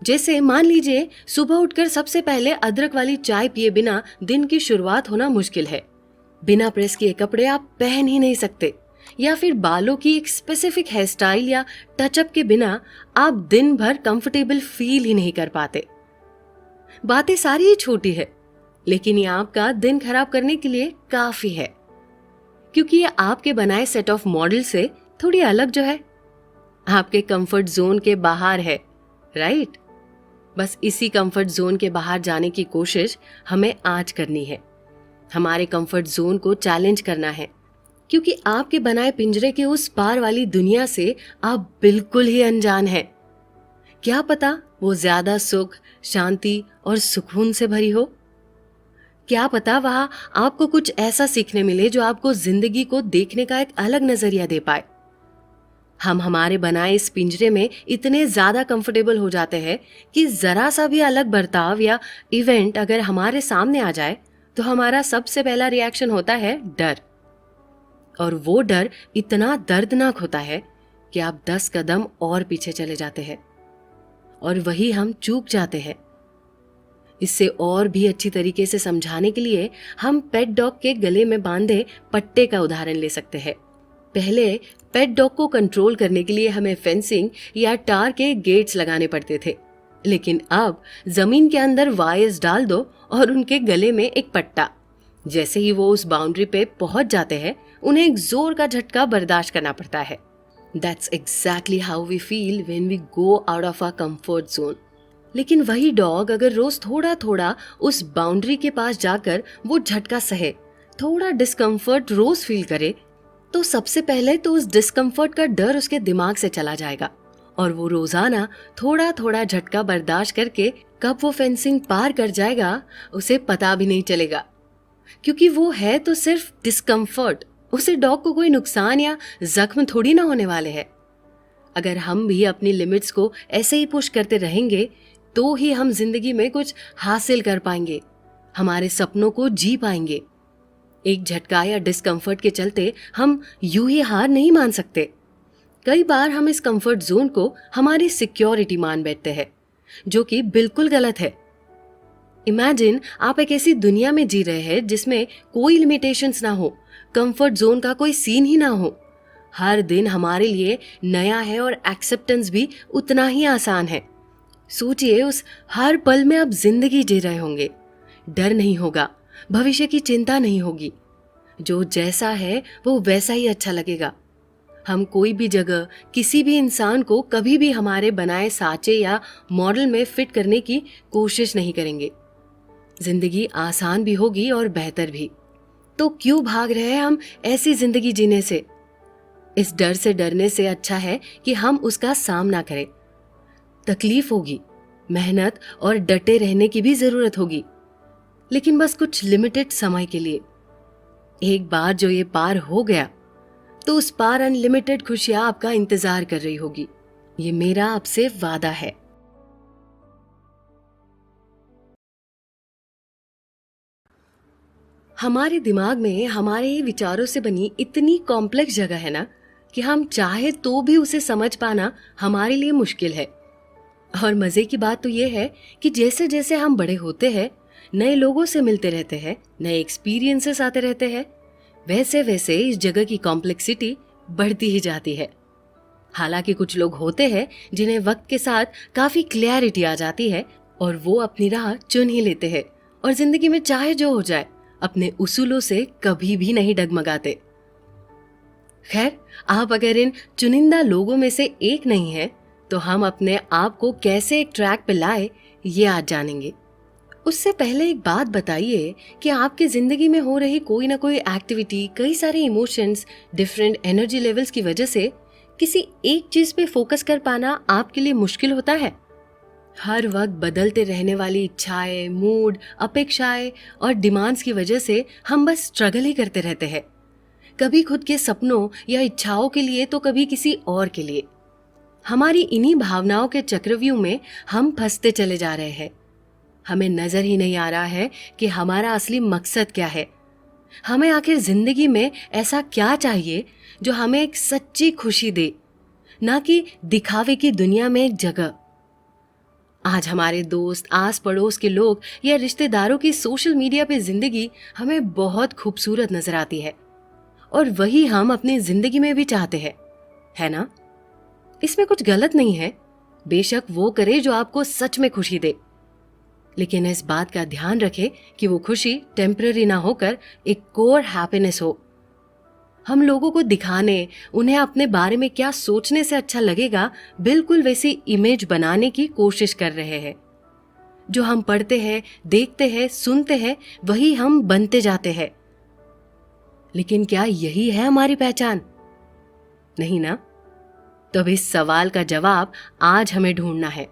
जैसे मान लीजिए सुबह उठकर सबसे पहले अदरक वाली चाय पिए बिना दिन की शुरुआत होना मुश्किल है, बिना प्रेस किए कपड़े आप पहन ही नहीं सकते, या फिर बालों की एक स्पेसिफिक हेयर स्टाइल या टचअप के बिना आप दिन भर कंफर्टेबल फील ही नहीं कर पाते। बातें सारी ही छोटी है, लेकिन ये आपका दिन खराब करने के लिए काफी है, क्योंकि ये आपके बनाए सेट ऑफ मॉडल से थोड़ी अलग जो है, आपके कंफर्ट जोन के बाहर है, राइट? बस इसी कंफर्ट जोन के बाहर जाने की कोशिश हमें आज करनी है। हमारे कंफर्ट जोन को चैलेंज करना है, क्योंकि आपके बनाए पिंजरे के उस पार वाली दुनिया से आप बिल्कुल ही अनजान हैं। क्या पता वो ज्यादा सुख, शांति और सुकून से भरी हो। क्या पता वहां आपको कुछ ऐसा सीखने मिले जो आपको जिंदगी को देखने का एक अलग नजरिया दे पाए। हम हमारे बनाए इस पिंजरे में इतने ज्यादा कंफर्टेबल हो जाते हैं कि जरा सा भी अलग बर्ताव या इवेंट अगर हमारे सामने आ जाए तो हमारा सबसे पहला रिएक्शन होता है डर, और वो डर इतना दर्दनाक होता है कि आप 10 कदम और पीछे चले जाते हैं, और वही हम चूक जाते हैं। इससे और भी अच्छी तरीके से समझाने के लिए हम पेट डॉग के गले में बांधे पट्टे का उदाहरण ले सकते हैं। पहले पेट डॉग को कंट्रोल करने के लिए हमें फेंसिंग या टार के गेट्स लगाने पड़ते थे, लेकिन अब जमीन के अंदर वायर्स डाल दो और उनके गले में एक पट्टा। जैसे ही वो उस बाउंड्री पे पहुंच जाते हैं, उन्हें एक जोर का झटका बर्दाश्त करना पड़ता है। That's exactly how we feel when we go out of our comfort zone. लेकिन वही डॉग अगर रोज थोड़ा थोड़ा उस बाउंड्री के पास जाकर वो झटका सहे, थोड़ा डिस्कम्फर्ट रोज फील करे, तो सबसे पहले तो उस डिस्कम्फर्ट का डर उसके दिमाग से चला जाएगा और वो रोजाना थोड़ा थोड़ा झटका बर्दाश्त करके कब वो फेंसिंग पार कर जाएगा उसे पता भी नहीं चलेगा, क्योंकि वो है तो सिर्फ डिस्कम्फर्ट। उसे डॉग को कोई नुकसान या जख्म थोड़ी ना होने वाले हैं। अगर हम भी अपनी लिमिट्स को ऐसे ही पुश करते रहेंगे तो ही हम जिंदगी में कुछ हासिल कर पाएंगे, हमारे सपनों को जी पाएंगे। एक झटका या डिस्कम्फर्ट के चलते हम यूं ही हार नहीं मान सकते। कई बार हम इस कंफर्ट जोन को हमारी सिक्योरिटी मान बैठते हैं, जो कि बिल्कुल गलत है। इमेजिन आप एक ऐसी दुनिया में जी रहे हैं जिसमें कोई लिमिटेशंस ना हो, कंफर्ट जोन का कोई सीन ही ना हो। हर दिन हमारे लिए नया है और एक्सेप्टेंस भी उतना ही आसान है। सोचिए, उस हर पल में आप जिंदगी जी रहे होंगे। डर नहीं होगा, भविष्य की चिंता नहीं होगी। जो जैसा है वो वैसा ही अच्छा लगेगा। हम कोई भी जगह किसी भी इंसान को कभी भी हमारे बनाए साँचे या मॉडल में फिट करने की कोशिश नहीं करेंगे। जिंदगी आसान भी होगी और बेहतर भी। तो क्यों भाग रहे हैं हम ऐसी जिंदगी जीने से? इस डर से डरने से अच्छा है कि हम उसका सामना करें। तकलीफ होगी, मेहनत और डटे रहने की भी जरूरत होगी, लेकिन बस कुछ लिमिटेड समय के लिए। एक बार जो ये पार हो गया तो उस पार अनलिमिटेड खुशियां आपका इंतजार कर रही होगी। ये मेरा आपसे वादा है। हमारे दिमाग में हमारे ही विचारों से बनी इतनी कॉम्प्लेक्स जगह है ना कि हम चाहे तो भी उसे समझ पाना हमारे लिए मुश्किल है। और मजे की बात तो ये है कि जैसे जैसे हम बड़े होते हैं, नए लोगों से मिलते रहते हैं, नए एक्सपीरियंसेस आते रहते हैं, वैसे वैसे इस जगह की कॉम्प्लेक्सिटी बढ़ती ही जाती है। हालांकि कुछ लोग होते हैं जिन्हें वक्त के साथ काफी क्लैरिटी आ जाती है और वो अपनी राह चुन ही लेते हैं और जिंदगी में चाहे जो हो जाए अपने उसूलों से कभी भी नहीं डगमगाते। खैर, आप अगर इन चुनिंदा लोगों में से एक नहीं है तो हम अपने आप को कैसे एक ट्रैक पे लाए ये आज जानेंगे। उससे पहले एक बात बताइए कि आपकी जिंदगी में हो रही कोई ना कोई एक्टिविटी, कई सारे इमोशंस, डिफरेंट एनर्जी लेवल्स की वजह से किसी एक चीज पे फोकस कर पाना आपके लिए मुश्किल होता है। हर वक्त बदलते रहने वाली इच्छाएं, मूड, अपेक्षाएं और डिमांड्स की वजह से हम बस स्ट्रगल ही करते रहते हैं, कभी खुद के सपनों या इच्छाओं के लिए तो कभी किसी और के लिए। हमारी इन्हीं भावनाओं के चक्रव्यूह में हम फंसते चले जा रहे हैं। हमें नजर ही नहीं आ रहा है कि हमारा असली मकसद क्या है। हमें आखिर जिंदगी में ऐसा क्या चाहिए जो हमें एक सच्ची खुशी दे, ना कि दिखावे की दुनिया में एक जगह। आज हमारे दोस्त, आस पड़ोस के लोग या रिश्तेदारों की सोशल मीडिया पे जिंदगी हमें बहुत खूबसूरत नजर आती है और वही हम अपनी जिंदगी में भी चाहते हैं, है ना? इसमें कुछ गलत नहीं है। बेशक वो करे जो आपको सच में खुशी दे, लेकिन इस बात का ध्यान रखें कि वो खुशी टेम्पररी ना होकर एक कोर हैप्पीनेस हो। हम लोगों को दिखाने, उन्हें अपने बारे में क्या सोचने से अच्छा लगेगा, बिल्कुल वैसी इमेज बनाने की कोशिश कर रहे हैं। जो हम पढ़ते हैं, देखते हैं, सुनते हैं, वही हम बनते जाते हैं। लेकिन क्या यही है हमारी पहचान? नहीं ना? तो अब इस सवाल का जवाब आज हमें ढूंढना है।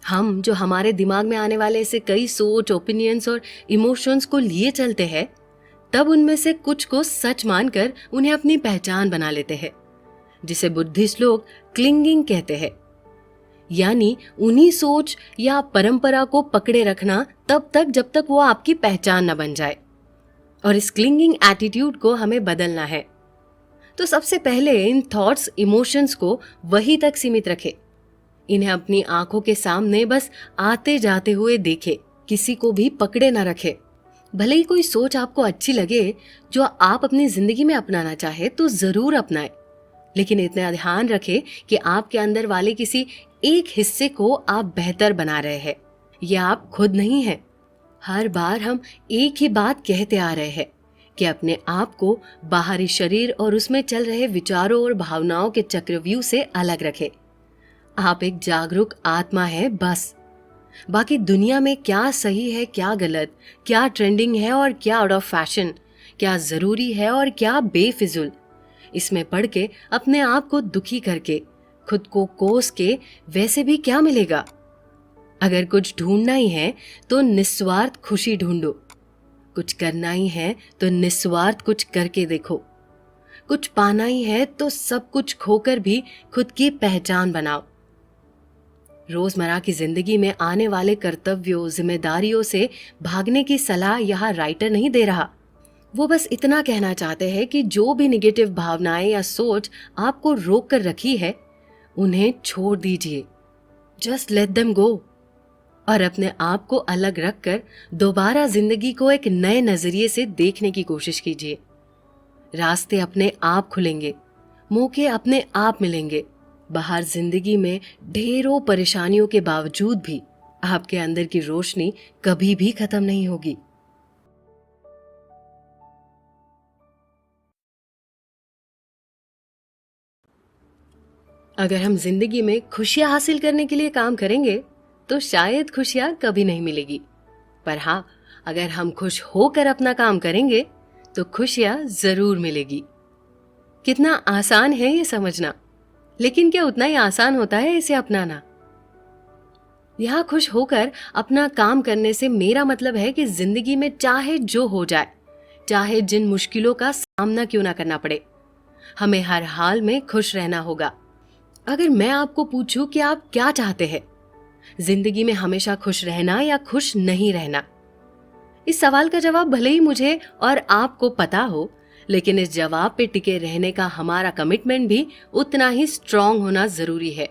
हम जो हमारे दिमाग में आने वाले ऐसे कई सोच, ओपिनियंस और इमोशंस को लिए चलते हैं, तब उनमें से कुछ को सच मानकर उन्हें अपनी पहचान बना लेते हैं, जिसे बुद्धिस्ट लोग क्लिंगिंग कहते हैं। यानी उन्हीं सोच या परंपरा को पकड़े रखना तब तक जब तक वो आपकी पहचान न बन जाए। और इस क्लिंगिंग एटीट्यूड को हमें बदलना है। तो सबसे पहले इन थॉट्स, इमोशंस को वहीं तक सीमित रखें। इन्हें अपनी आंखों के सामने बस आते जाते हुए देखें, किसी को भी पकड़े न रखें। भले ही कोई सोच आपको अच्छी लगे जो आप अपनी जिंदगी में अपनाना चाहे तो जरूर अपनाएं, लेकिन इतना ध्यान रखें कि आपके अंदर वाले किसी एक हिस्से को आप बेहतर बना रहे हैं। यह आप खुद नहीं हैं। हर बार हम एक ही बात कहते आ रहे हैं कि अपने आप को बाहरी शरीर और उसमें चल रहे विचारों और भावनाओं के चक्रव्यूह से अलग रखें। आप एक जागरूक आत्मा है बस। बाकी दुनिया में क्या सही है, क्या गलत, क्या ट्रेंडिंग है और क्या आउट ऑफ फैशन, क्या जरूरी है और क्या बेफिजुल, इसमें पढ़ के अपने आप को दुखी करके, खुद को कोस के वैसे भी क्या मिलेगा? अगर कुछ ढूंढना ही है तो निस्वार्थ खुशी ढूंढो। कुछ करना ही है तो निस्वार्थ कुछ करके देखो। कुछ पाना ही है तो सब कुछ खोकर भी खुद की पहचान बनाओ। रोजमर्रा की जिंदगी में आने वाले कर्तव्यों, जिम्मेदारियों से भागने की सलाह यहाँ राइटर नहीं दे रहा। वो बस इतना कहना चाहते हैं कि जो भी निगेटिव भावनाएं या सोच आपको रोक कर रखी है, उन्हें छोड़ दीजिए। जस्ट लेट देम गो और अपने आप को अलग रखकर दोबारा जिंदगी को एक नए नजरिए से देखने की कोशिश कीजिए। रास्ते अपने आप खुलेंगे, मौके अपने आप मिलेंगे। बाहर जिंदगी में ढेरों परेशानियों के बावजूद भी आपके अंदर की रोशनी कभी भी खत्म नहीं होगी। अगर हम जिंदगी में खुशियां हासिल करने के लिए काम करेंगे तो शायद खुशियां कभी नहीं मिलेगी। पर हाँ, अगर हम खुश होकर अपना काम करेंगे तो खुशियां जरूर मिलेगी। कितना आसान है ये समझना, लेकिन क्या उतना ही आसान होता है इसे अपनाना? यहां खुश होकर अपना काम करने से मेरा मतलब है कि जिंदगी में चाहे जो हो जाए, चाहे जिन मुश्किलों का सामना क्यों ना करना पड़े, हमें हर हाल में खुश रहना होगा। अगर मैं आपको पूछूं कि आप क्या चाहते हैं, जिंदगी में हमेशा खुश रहना या खुश नहीं रहना? इस सवाल का जवाब भले ही मुझे और आपको पता हो, लेकिन इस जवाब पे टिके रहने का हमारा कमिटमेंट भी उतना ही स्ट्रांग होना जरूरी है।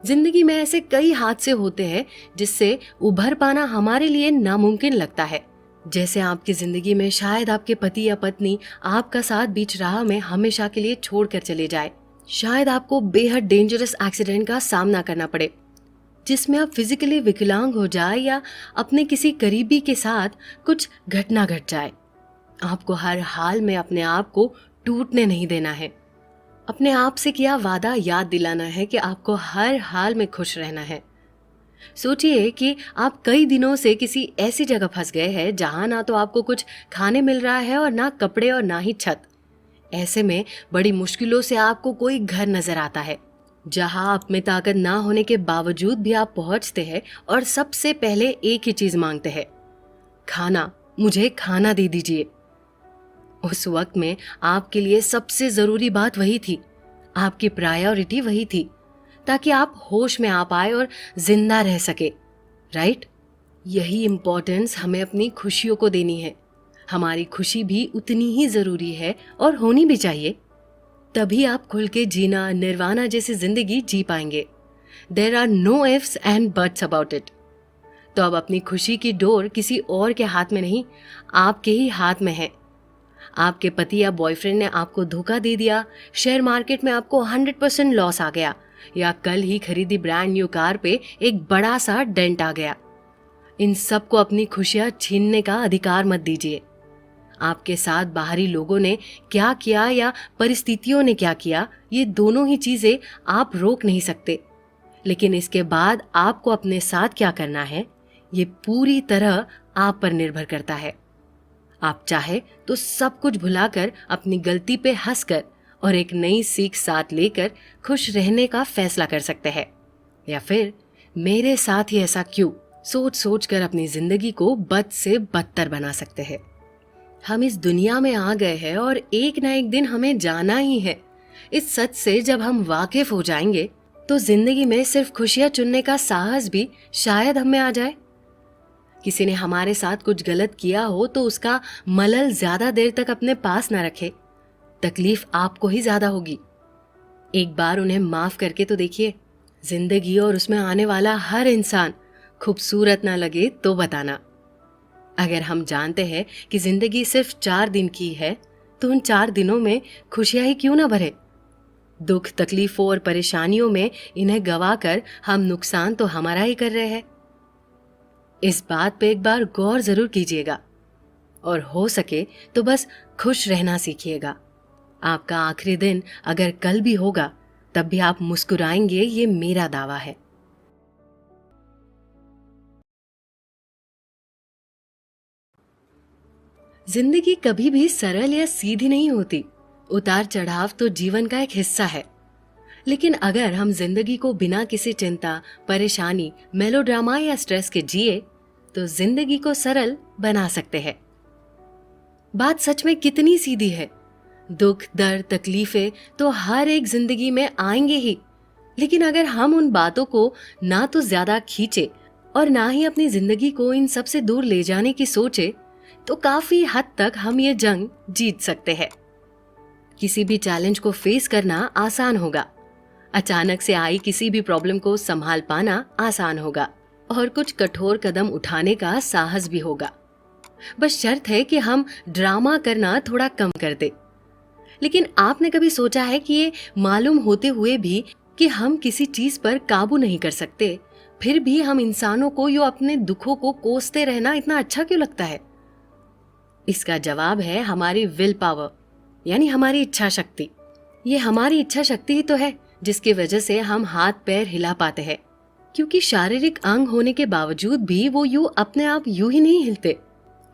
जिंदगी में ऐसे कई हादसे होते हैं जिससे उभर पाना हमारे लिए नामुमकिन लगता है। जैसे आपकी जिंदगी में शायद आपके पति या पत्नी आपका साथ बीच राह में हमेशा के लिए छोड़कर चले जाए। शायद आपको बेहद डेंजरस एक्सीडेंट का सामना करना पड़े जिसमें आप फिजिकली विकलांग हो जाए, या अपने किसी करीबी के साथ कुछ घटना घट जाए। आपको हर हाल में अपने आप को टूटने नहीं देना है। अपने आप से किया वादा याद दिलाना है कि आपको हर हाल में खुश रहना है। सोचिए कि आप कई दिनों से किसी ऐसी जगह फंस गए हैं जहां ना तो आपको कुछ खाने मिल रहा है और ना कपड़े और ना ही छत। ऐसे में बड़ी मुश्किलों से आपको कोई घर नजर आता है जहां आप में ताकत ना होने के बावजूद भी आप पहुंचते हैं और सबसे पहले एक ही चीज मांगते हैं, खाना, मुझे खाना दे दीजिए। उस वक्त में आपके लिए सबसे जरूरी बात वही थी, आपकी प्रायोरिटी वही थी, ताकि आप होश में आ पाए और जिंदा रह सके। राइट? यही इंपॉर्टेंस हमें अपनी खुशियों को देनी है। हमारी खुशी भी उतनी ही जरूरी है और होनी भी चाहिए। तभी आप खुल के जीना, निर्वाणा जैसी जिंदगी जी पाएंगे। There are no ifs and buts about it. तो अब अपनी खुशी की डोर किसी और के हाथ में नहीं, आपके ही हाथ में है। आपके पति या बॉयफ्रेंड ने आपको धोखा दे दिया, शेयर मार्केट में आपको 100% लॉस आ गया, या कल ही खरीदी ब्रांड न्यू कार पे एक बड़ा सा डेंट आ गया। इन सब को अपनी खुशियां छीनने का अधिकार मत दीजिए। आपके साथ बाहरी लोगों ने क्या किया या परिस्थितियों ने क्या किया, ये दोनों ही चीजें आप रोक नहीं सकते। लेकिन इसके बाद आपको अपने साथ क्या करना है, ये पूरी तरह आप पर निर्भर करता है। आप चाहे तो सब कुछ भुलाकर अपनी गलती पे हंसकर और एक नई सीख साथ लेकर खुश रहने का फैसला कर सकते हैं, या फिर मेरे साथ ही ऐसा क्यों सोच सोच कर अपनी जिंदगी को बद से बदतर बना सकते हैं। हम इस दुनिया में आ गए हैं और एक ना एक दिन हमें जाना ही है। इस सच से जब हम वाकिफ हो जाएंगे तो जिंदगी में सिर्फ खुशियां चुनने का साहस भी शायद हमें आ जाए। किसी ने हमारे साथ कुछ गलत किया हो तो उसका मलल ज्यादा देर तक अपने पास ना रखे, तकलीफ आपको ही ज्यादा होगी। एक बार उन्हें माफ करके तो देखिए। जिंदगी और उसमें आने वाला हर इंसान खूबसूरत ना लगे तो बताना। अगर हम जानते हैं कि जिंदगी सिर्फ 4 दिन की है, तो उन 4 दिनों में खुशियां ही क्यों ना भरे। दुख, तकलीफों और परेशानियों में इन्हें गवाकर हम नुकसान तो हमारा ही कर रहे हैं। इस बात पे एक बार गौर जरूर कीजिएगा और हो सके तो बस खुश रहना सीखिएगा। आपका आखिरी दिन अगर कल भी होगा तब भी आप मुस्कुराएंगे, ये मेरा दावा है। जिंदगी कभी भी सरल या सीधी नहीं होती। उतार चढ़ाव तो जीवन का एक हिस्सा है, लेकिन अगर हम जिंदगी को बिना किसी चिंता, परेशानी, मेलोड्रामा या स्ट्रेस के जिए तो जिंदगी को सरल बना सकते हैं। बात सच में कितनी सीधी है। दुख, दर्द, तकलीफें तो हर एक जिंदगी में आएंगे ही, लेकिन अगर हम उन बातों को ना तो ज्यादा खींचे और ना ही अपनी जिंदगी को इन सब से दूर ले जाने की सोचे तो काफी हद तक हम ये जंग जीत सकते हैं। किसी भी चैलेंज को फेस करना आसान होगा, अचानक से आई किसी भी प्रॉब्लम को संभाल पाना आसान होगा और कुछ कठोर कदम उठाने का साहस भी होगा। बस शर्त है कि हम ड्रामा करना थोड़ा कम कर दे। लेकिन आपने कभी सोचा है कि ये मालूम होते हुए भी कि हम किसी चीज पर काबू नहीं कर सकते, फिर भी हम इंसानों को यो अपने दुखों को कोसते रहना इतना अच्छा क्यों लगता है? इसका जवाब है हमारी विल पावर, यानी हमारी इच्छा शक्ति। ये हमारी इच्छा शक्ति ही तो है जिसकी वजह से हम हाथ पैर हिला पाते हैं, क्योंकि शारीरिक अंग होने के बावजूद भी वो यूं अपने आप यूं ही नहीं हिलते।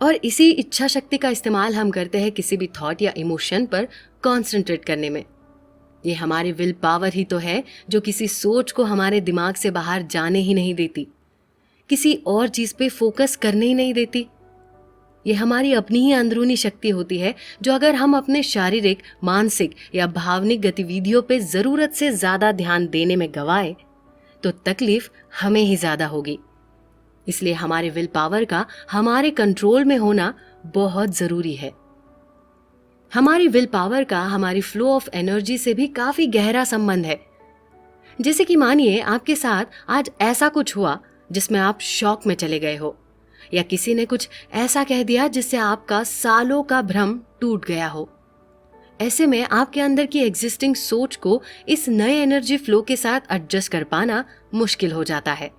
और इसी इच्छा शक्ति का इस्तेमाल हम करते हैं किसी भी थॉट या इमोशन पर कॉन्सेंट्रेट करने में। ये हमारी विल पावर ही तो है जो किसी सोच को हमारे दिमाग से बाहर जाने ही नहीं देती, किसी और चीज पे फोकस करने ही नहीं देती। ये हमारी अपनी ही अंदरूनी शक्ति होती है जो अगर हम अपने शारीरिक, मानसिक या भावनिक गतिविधियों पे जरूरत से ज्यादा ध्यान देने में गवाए तो तकलीफ हमें ही ज्यादा होगी। इसलिए हमारे विल पावर का हमारे कंट्रोल में होना बहुत जरूरी है। हमारी विल पावर का हमारी फ्लो ऑफ एनर्जी से भी काफी गहरा संबंध है। जैसे कि मानिए आपके साथ आज ऐसा कुछ हुआ जिसमें आप शॉक में चले गए हो, या किसी ने कुछ ऐसा कह दिया जिससे आपका सालों का भ्रम टूट गया हो। ऐसे में आपके अंदर की एग्जिस्टिंग सोच को इस नए एनर्जी फ्लो के साथ एडजस्ट कर पाना मुश्किल हो जाता है।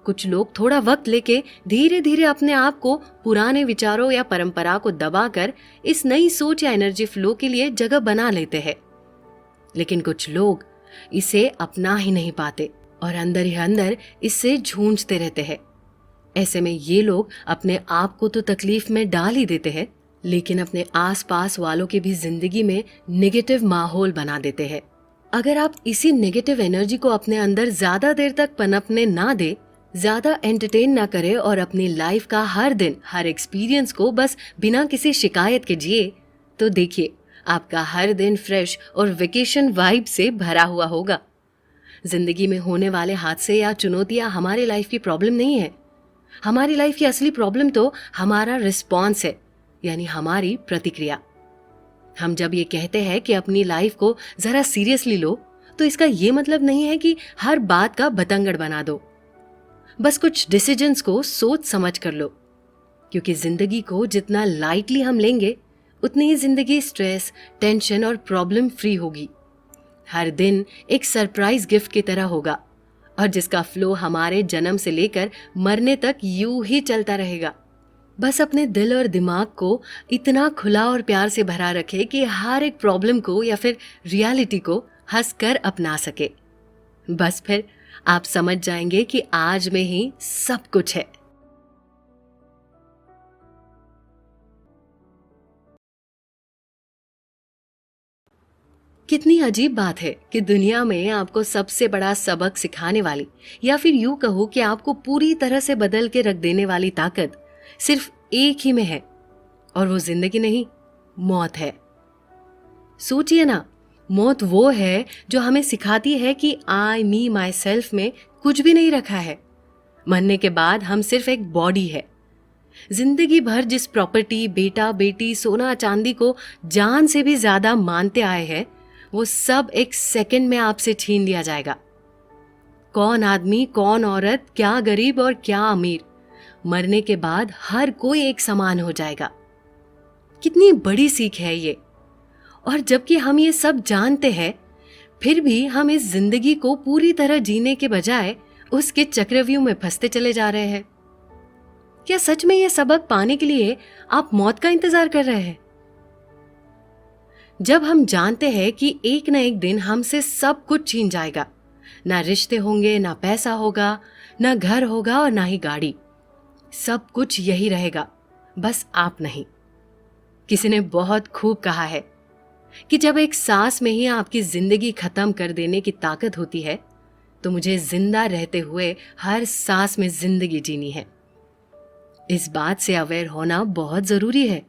कुछ लोग थोड़ा वक्त लेके धीरे धीरे अपने आप को पुराने विचारों या परंपरा को दबाकर इस नई सोच या एनर्जी फ्लो के लिए जगह बना लेते हैं, लेकिन कुछ लोग इसे अपना ही नहीं पाते और अंदर ही अंदर इससे जूझते रहते हैं। ऐसे में ये लोग अपने आप को तो तकलीफ में डाल ही देते हैं, लेकिन अपने आसपास वालों की भी जिंदगी में नेगेटिव माहौल बना देते हैं। अगर आप इसी नेगेटिव एनर्जी को अपने अंदर ज्यादा देर तक पनपने ना दे, ज्यादा एंटरटेन ना करे और अपनी लाइफ का हर दिन, हर एक्सपीरियंस को बस बिना किसी शिकायत के जिए, तो देखिए आपका हर दिन फ्रेश और वेकेशन वाइब से भरा हुआ होगा। जिंदगी में होने वाले हादसे या चुनौतियां हमारी लाइफ की प्रॉब्लम नहीं है। हमारी लाइफ की असली प्रॉब्लम तो हमारा रिस्पॉन्स है, यानी हमारी प्रतिक्रिया। हम जब ये कहते हैं कि अपनी लाइफ को जरा सीरियसली लो, तो इसका ये मतलब नहीं है कि हर बात का बतंगड़ बना दो। बस कुछ डिसीजंस को सोच समझ कर लो, क्योंकि जिंदगी को जितना लाइटली हम लेंगे उतनी ही जिंदगी स्ट्रेस, टेंशन और प्रॉब्लम फ्री होगी। हर दिन एक सरप्राइज गिफ्ट की तरह होगा और जिसका फ्लो हमारे जन्म से लेकर मरने तक यूं ही चलता रहेगा। बस अपने दिल और दिमाग को इतना खुला और प्यार से भरा रखे कि हर एक प्रॉब्लम को या फिर रियलिटी को हंसकर अपना सके। बस फिर आप समझ जाएंगे कि आज में ही सब कुछ है। कितनी अजीब बात है कि दुनिया में आपको सबसे बड़ा सबक सिखाने वाली, या फिर यूं कहो कि आपको पूरी तरह से बदल के रख देने वाली ताकत सिर्फ एक ही में है, और वो जिंदगी नहीं, मौत है। सोचिए ना, मौत वो है जो हमें सिखाती है कि आई, मी, माई सेल्फ में कुछ भी नहीं रखा है। मरने के बाद हम सिर्फ एक बॉडी है। जिंदगी भर जिस प्रॉपर्टी, बेटा बेटी, सोना चांदी को जान से भी ज्यादा मानते आए हैं, वो सब एक सेकंड में आपसे छीन लिया जाएगा। कौन आदमी, कौन औरत, क्या गरीब और क्या अमीर, मरने के बाद हर कोई एक समान हो जाएगा। कितनी बड़ी सीख है ये। और जबकि हम ये सब जानते हैं, फिर भी हम इस जिंदगी को पूरी तरह जीने के बजाय उसके चक्रव्यूह में फंसते चले जा रहे हैं। क्या सच में ये सबक पाने के लिए आप मौत का इंतजार कर रहे हैं? जब हम जानते हैं कि एक न एक दिन हमसे सब कुछ छीन जाएगा, ना रिश्ते होंगे, ना पैसा होगा, ना घर होगा और ना ही गाड़ी, सब कुछ यही रहेगा, बस आप नहीं। किसी ने बहुत खूब कहा है, कि जब एक सांस में ही आपकी जिंदगी खत्म कर देने की ताकत होती है, तो मुझे जिंदा रहते हुए हर सांस में जिंदगी जीनी है। इस बात से अवेयर होना बहुत जरूरी है,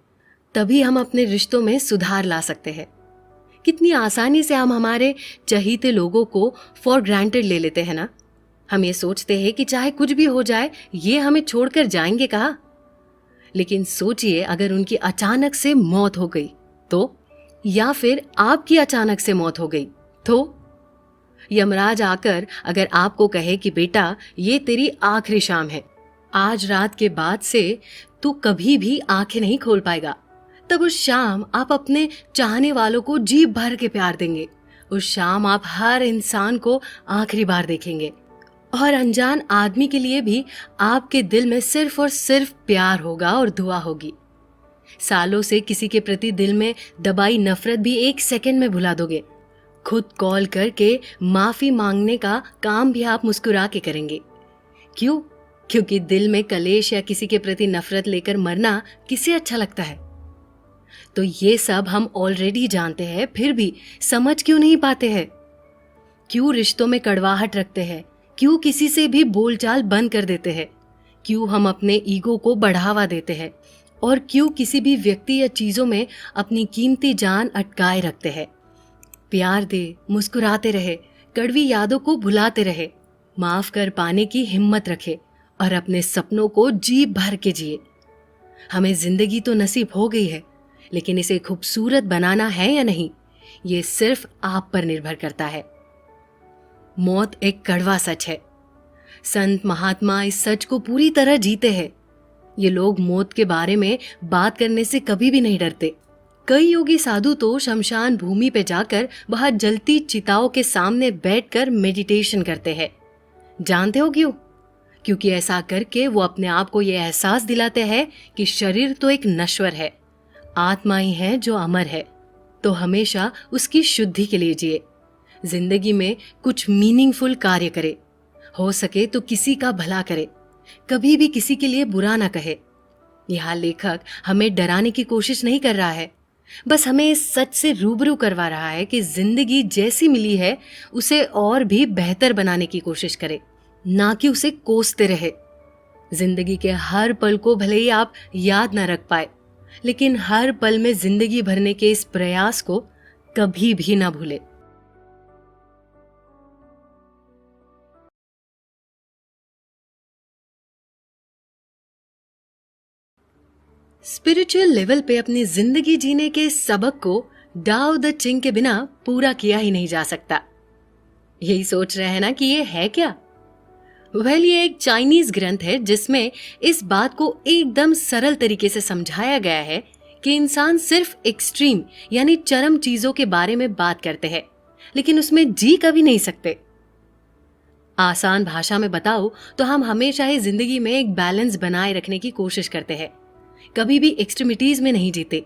तभी हम अपने रिश्तों में सुधार ला सकते हैं। कितनी आसानी से हम हमारे चहीते लोगों को फॉर ग्रांटेड ले लेते हैं ना। हम ये सोचते हैं कि चाहे कुछ भी हो जाए, ये हमें छोड़कर जाएंगे कहाँ। लेकिन सोचिए, अगर उनकी अचानक से मौत हो गई तो, या फिर आपकी अचानक से मौत हो गई तो, यमराज आकर अगर आपको कहे कि बेटा ये तेरी आखिरी शाम है, आज रात के बाद से तू कभी भी आंखें नहीं खोल पाएगा, तब उस शाम आप अपने चाहने वालों को जी भर के प्यार देंगे। उस शाम आप हर इंसान को आखिरी बार देखेंगे, और अनजान आदमी के लिए भी आपके दिल में सिर्फ और सिर्फ प्यार होगा और दुआ होगी। सालों से किसी के प्रति दिल में दबाई नफरत भी एक सेकंड में भुला दोगे। खुद कॉल करके माफी मांगने का काम भी आप मुस्कुरा के करेंगे। क्यों? क्योंकि दिल में कलेश या किसी के प्रति नफरत लेकर मरना किसे अच्छा लगता है? तो ये सब हम ऑलरेडी जानते हैं, फिर भी समझ क्यों नहीं पाते हैं? क्यों रिश्तों में कड़वाहट रखते हैं? क्यों किसी से भी बोलचाल बंद कर देते हैं? क्यों हम अपने ईगो को बढ़ावा देते हैं? और क्यों किसी भी व्यक्ति या चीजों में अपनी कीमती जान अटकाए रखते हैं? प्यार दे, मुस्कुराते रहे, कड़वी यादों को भुलाते रहे, माफ कर पाने की हिम्मत रखे और अपने सपनों को जी भर के जिए। हमें जिंदगी तो नसीब हो गई है, लेकिन इसे खूबसूरत बनाना है या नहीं, ये सिर्फ आप पर निर्भर करता है। मौत एक कड़वा सच है। संत महात्मा इस सच को पूरी तरह जीते हैं। ये लोग मौत के बारे में बात करने से कभी भी नहीं डरते। कई योगी साधु तो शमशान भूमि पे जाकर वहां जलती चिताओं के सामने बैठकर मेडिटेशन करते हैं। जानते हो क्यों? क्योंकि ऐसा करके वो अपने आप को ये एहसास दिलाते हैं कि शरीर तो एक नश्वर है, आत्मा ही है जो अमर है। तो हमेशा उसकी शुद्धि के लिए जिए। जिंदगी में कुछ मीनिंगफुल कार्य करे, हो सके तो किसी का भला करे, कभी भी किसी के लिए बुरा ना कहे। यहाँ लेखक हमें डराने की कोशिश नहीं कर रहा है, बस हमें इस सच से रूबरू करवा रहा है कि जिंदगी जैसी मिली है उसे और भी बेहतर बनाने की कोशिश करे, ना कि उसे कोसते रहे। जिंदगी के हर पल को भले ही आप याद ना रख पाए, लेकिन हर पल में जिंदगी भरने के इस प्रयास को कभी भी ना भूले। स्पिरिचुअल लेवल पे अपनी जिंदगी जीने के इस सबक को डाओ द चिंग के बिना पूरा किया ही नहीं जा सकता। यही सोच रहे हैं ना कि ये है क्या? ये एक चाइनीज ग्रंथ है जिसमें इस बात को एकदम सरल तरीके से समझाया गया है कि इंसान सिर्फ एक्सट्रीम यानी चरम चीजों के बारे में बात करते हैं, लेकिन उसमें जी कभी नहीं सकते। आसान भाषा में बताओ तो हम हमेशा ही जिंदगी में एक बैलेंस बनाए रखने की कोशिश करते हैं, कभी भी एक्सट्रीमिटीज में नहीं जीते।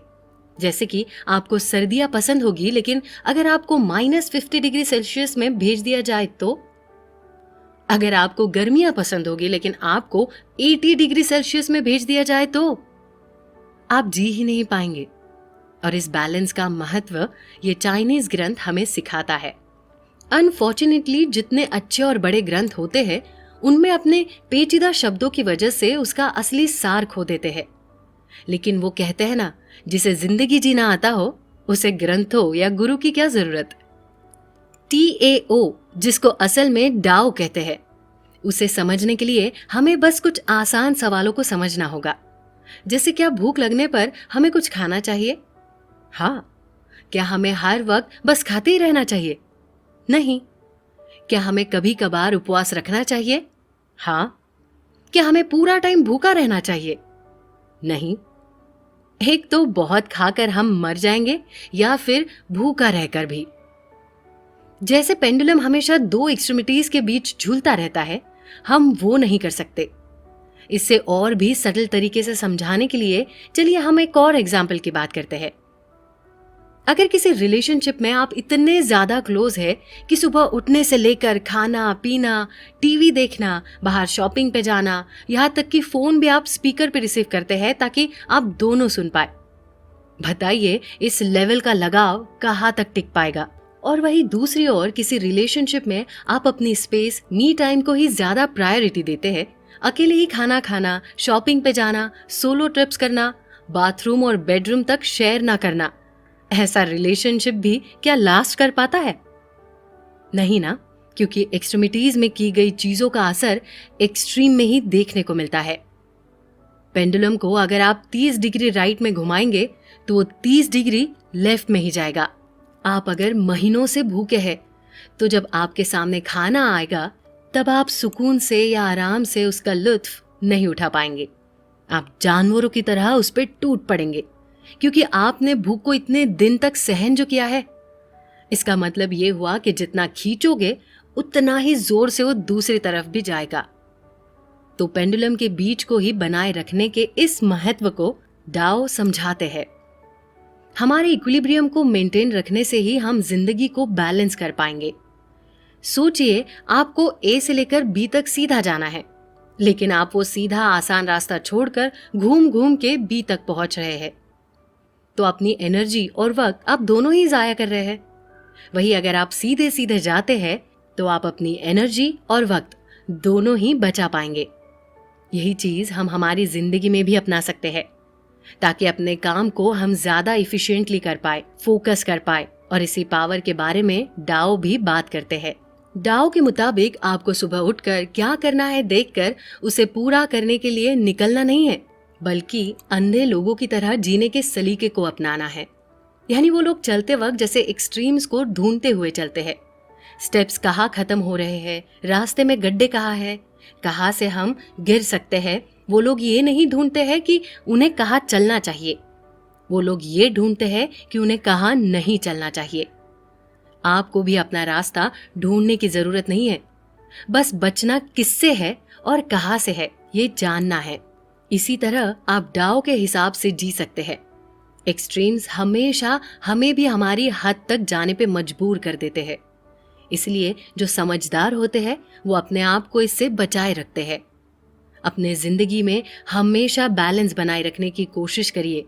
जैसे कि आपको सर्दियां पसंद होगी, लेकिन अगर आपको -50 डिग्री सेल्सियस में भेज दिया जाए तो? अगर आपको गर्मियां पसंद होगी लेकिन आपको 80 डिग्री सेल्सियस में भेज दिया जाए तो? आप जी ही नहीं पाएंगे। और इस बैलेंस का महत्व ये चाइनीज ग्रंथ हमें सिखाता है। अनफॉर्चुनेटली जितने अच्छे और बड़े ग्रंथ होते हैं, उनमें अपने पेचीदा शब्दों की वजह से उसका असली सार खो देते हैं। लेकिन वो कहते हैं ना, जिसे जिंदगी जीना आता हो उसे ग्रंथों या गुरु की क्या जरूरत। TAO, जिसको असल में डाओ कहते हैं, उसे समझने के लिए हमें बस कुछ आसान सवालों को समझना होगा। जैसे क्या भूख लगने पर हमें कुछ खाना चाहिए? हाँ। क्या हमें हर वक्त बस खाते ही रहना चाहिए? नहीं। क्या हमें कभी कभार उपवास रखना चाहिए? हाँ। क्या हमें पूरा टाइम भूखा रहना चाहिए? नहीं। एक तो बहुत खाकर हम मर जाएंगे, या फिर भूखा रहकर भी। जैसे पेंडुलम हमेशा 2 एक्सट्रीमिटीज के बीच झूलता रहता है, हम वो नहीं कर सकते। इसे और भी सटल तरीके से समझाने के लिए चलिए हम एक और एग्जाम्पल की बात करते हैं। अगर किसी रिलेशनशिप में आप इतने ज्यादा क्लोज है कि सुबह उठने से लेकर खाना पीना, टीवी देखना, बाहर शॉपिंग पे जाना, यहाँ तक कि फोन भी आप स्पीकर पे रिसीव करते हैं ताकि आप दोनों सुन पाए, बताइए इस लेवल का लगाव कहाँ तक टिक पाएगा। और वही दूसरी ओर किसी रिलेशनशिप में आप अपनी स्पेस, मी टाइम को ही ज्यादा प्रायोरिटी देते हैं। अकेले ही खाना खाना, शॉपिंग पे जाना, सोलो ट्रिप्स करना, बाथरूम और बेडरूम तक शेयर ना करना। ऐसा रिलेशनशिप भी क्या लास्ट कर पाता है? नहीं ना, क्योंकि एक्सट्रीमिटीज में की गई चीजों का असर एक्सट्रीम में ही देखने को मिलता है। पेंडुलम को अगर आप 30 डिग्री राइट में घुमाएंगे तो वो 30 डिग्री लेफ्ट में ही जाएगा। आप अगर महीनों से भूखे हैं तो जब आपके सामने खाना आएगा तब आप सुकून से या आराम से उसका लुत्फ नहीं उठा पाएंगे। आप जानवरों की तरह उस पर टूट पड़ेंगे, क्योंकि आपने भूख को इतने दिन तक सहन जो किया है। इसका मतलब ये हुआ कि जितना खींचोगे उतना ही जोर से वो दूसरी तरफ भी जाएगा। तो पेंडुलम के बीच को ही बनाए रखने के इस महत्व को डाओ समझाते हैं। हमारे इक्विलिब्रियम को मेंटेन रखने से ही हम जिंदगी को बैलेंस कर पाएंगे। सोचिए, आपको ए से लेकर बी तक सीधा जाना है, लेकिन आप वो सीधा आसान रास्ता छोड़कर घूम घूम के बी तक पहुंच रहे हैं, तो अपनी एनर्जी और वक्त आप दोनों ही जाया कर रहे हैं। वही अगर आप सीधे सीधे जाते हैं तो आप अपनी एनर्जी और वक्त दोनों ही बचा पाएंगे। यही चीज हम हमारी जिंदगी में भी अपना सकते हैं, ताकि अपने काम को हम ज्यादा इफिशिएंटली कर पाए, फोकस कर पाए। और इसी पावर के बारे में डाओ भी बात करते हैं। डाओ के मुताबिक आपको सुबह उठकर क्या करना है देखकर उसे पूरा करने के लिए निकलना नहीं है, बल्कि अंधे लोगों की तरह जीने के सलीके को अपनाना है। यानी वो लोग चलते वक्त जैसे एक्सट्रीम्स को ढूंढते हुए चलते हैं। स्टेप्स कहाँ खत्म हो रहे हैं, रास्ते में गड्ढे कहाँ है, कहाँ से हम गिर सकते हैं। वो लोग ये नहीं ढूंढते हैं कि उन्हें कहाँ चलना चाहिए, वो लोग ये ढूंढते हैं कि उन्हें कहाँ नहीं चलना चाहिए। आपको भी अपना रास्ता ढूंढने की जरूरत नहीं है, बस बचना किससे है और कहाँ से है ये जानना है। इसी तरह आप डाओ के हिसाब से जी सकते हैं। एक्सट्रीम्स हमेशा हमें भी हमारी हद तक जाने पे मजबूर कर देते हैं, इसलिए जो समझदार होते हैं वो अपने आप को इससे बचाए रखते हैं। अपने जिंदगी में हमेशा बैलेंस बनाए रखने की कोशिश करिए,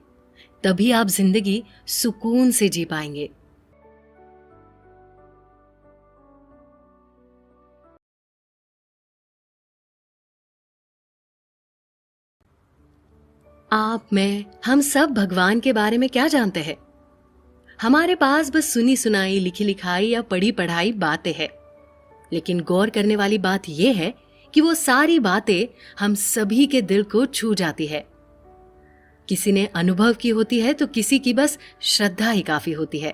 तभी आप जिंदगी सुकून से जी पाएंगे। आप, मैं, हम सब भगवान के बारे में क्या जानते हैं? हमारे पास बस सुनी सुनाई, लिखी लिखाई या पढ़ी पढ़ाई बातें हैं। लेकिन गौर करने वाली बात यह है कि वो सारी बातें हम सभी के दिल को छू जाती है। किसी ने अनुभव की होती है तो किसी की बस श्रद्धा ही काफी होती है।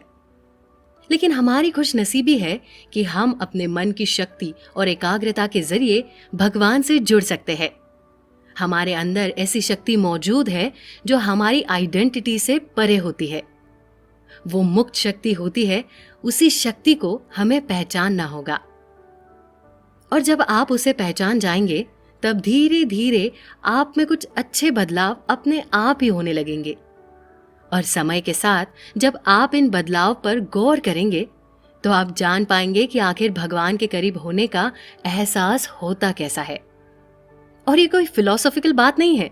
लेकिन हमारी खुशनसीबी है कि हम अपने मन की शक्ति और एकाग्रता के जरिए भगवान से जुड़ सकते हैं। हमारे अंदर ऐसी शक्ति मौजूद है जो हमारी आइडेंटिटी से परे होती है। वो मुक्त शक्ति होती है, उसी शक्ति को हमें पहचानना होगा। और जब आप उसे पहचान जाएंगे तब धीरे धीरे आप में कुछ अच्छे बदलाव अपने आप ही होने लगेंगे। और समय के साथ जब आप इन बदलाव पर गौर करेंगे तो आप जान पाएंगे कि आखिर भगवान के करीब होने का एहसास होता कैसा है। और ये कोई फिलॉसॉफिकल बात नहीं है,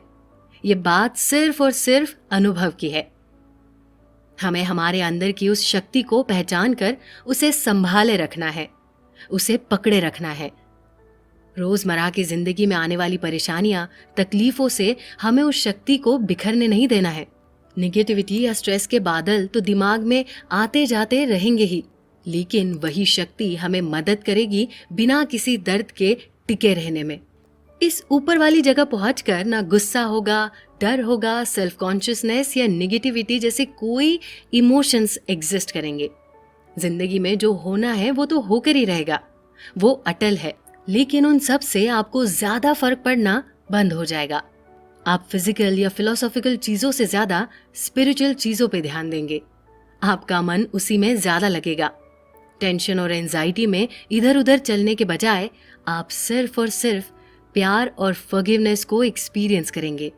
ये बात सिर्फ और सिर्फ अनुभव की है। हमें हमारे अंदर की उस शक्ति को पहचान कर उसे संभाले रखना है, उसे पकड़े रखना है। रोजमर्रा की जिंदगी में आने वाली परेशानियां, तकलीफों से हमें उस शक्ति को बिखरने नहीं देना है। नेगेटिविटी या स्ट्रेस के बादल तो दिमाग में आते जाते रहेंगे ही, लेकिन वही शक्ति हमें मदद करेगी बिना किसी दर्द के टिके रहने में। इस ऊपर वाली जगह पहुंचकर ना गुस्सा होगा, डर होगा, सेल्फ कॉन्शियसनेस या नेगेटिविटी जैसे कोई इमोशंस एग्जिस्ट करेंगे। जिंदगी में जो होना है वो तो होकर ही रहेगा, वो अटल है। लेकिन उन सब से आपको ज्यादा फर्क पड़ना बंद हो जाएगा। आप फिजिकल या फिलोसॉफिकल चीजों से ज्यादा स्पिरिचुअल चीजों पे ध्यान देंगे। आपका मन उसी में ज्यादा लगेगा। टेंशन और एंजाइटी में इधर उधर चलने के बजाय आप सिर्फ और सिर्फ प्यार और फॉरगिवनेस को एक्सपीरियंस करेंगे।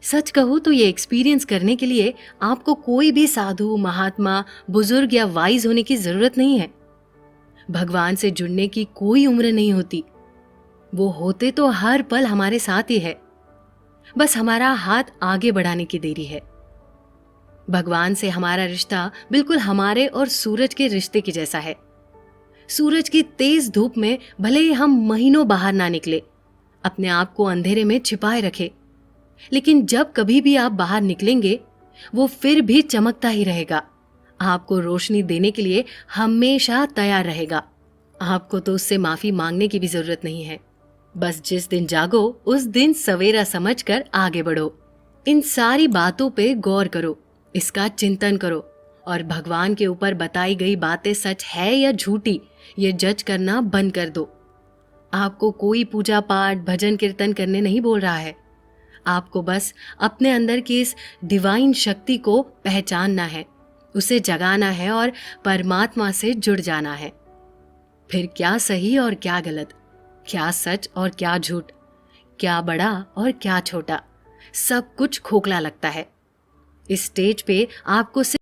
सच कहूं तो ये एक्सपीरियंस करने के लिए आपको कोई भी साधु, महात्मा, बुजुर्ग या वाइज होने की जरूरत नहीं है। भगवान से जुड़ने की कोई उम्र नहीं होती, वो होते तो हर पल हमारे साथ ही है, बस हमारा हाथ आगे बढ़ाने की देरी है। भगवान से हमारा रिश्ता बिल्कुल हमारे और सूरज के रिश्ते की जैसा है। सूरज की तेज धूप में भले ही हम महीनों बाहर ना निकले, अपने आप को अंधेरे में छिपाए रखे, लेकिन जब कभी भी आप बाहर निकलेंगे वो फिर भी चमकता ही रहेगा। आपको रोशनी देने के लिए हमेशा तैयार रहेगा। आपको तो उससे माफी मांगने की भी जरूरत नहीं है। बस जिस दिन जागो उस दिन सवेरा समझकर आगे बढ़ो। इन सारी बातों पे गौर करो, इसका चिंतन करो और भगवान के ऊपर बताई गई बातें सच है या झूठी ये जज करना बंद कर दो। आपको कोई पूजा पाठ भजन कीर्तन करने नहीं बोल रहा है। आपको बस अपने अंदर की इस डिवाइन शक्ति को पहचानना है, उसे जगाना है और परमात्मा से जुड़ जाना है। फिर क्या सही और क्या गलत, क्या सच और क्या झूठ, क्या बड़ा और क्या छोटा, सब कुछ खोखला लगता है। इस स्टेज पे आपको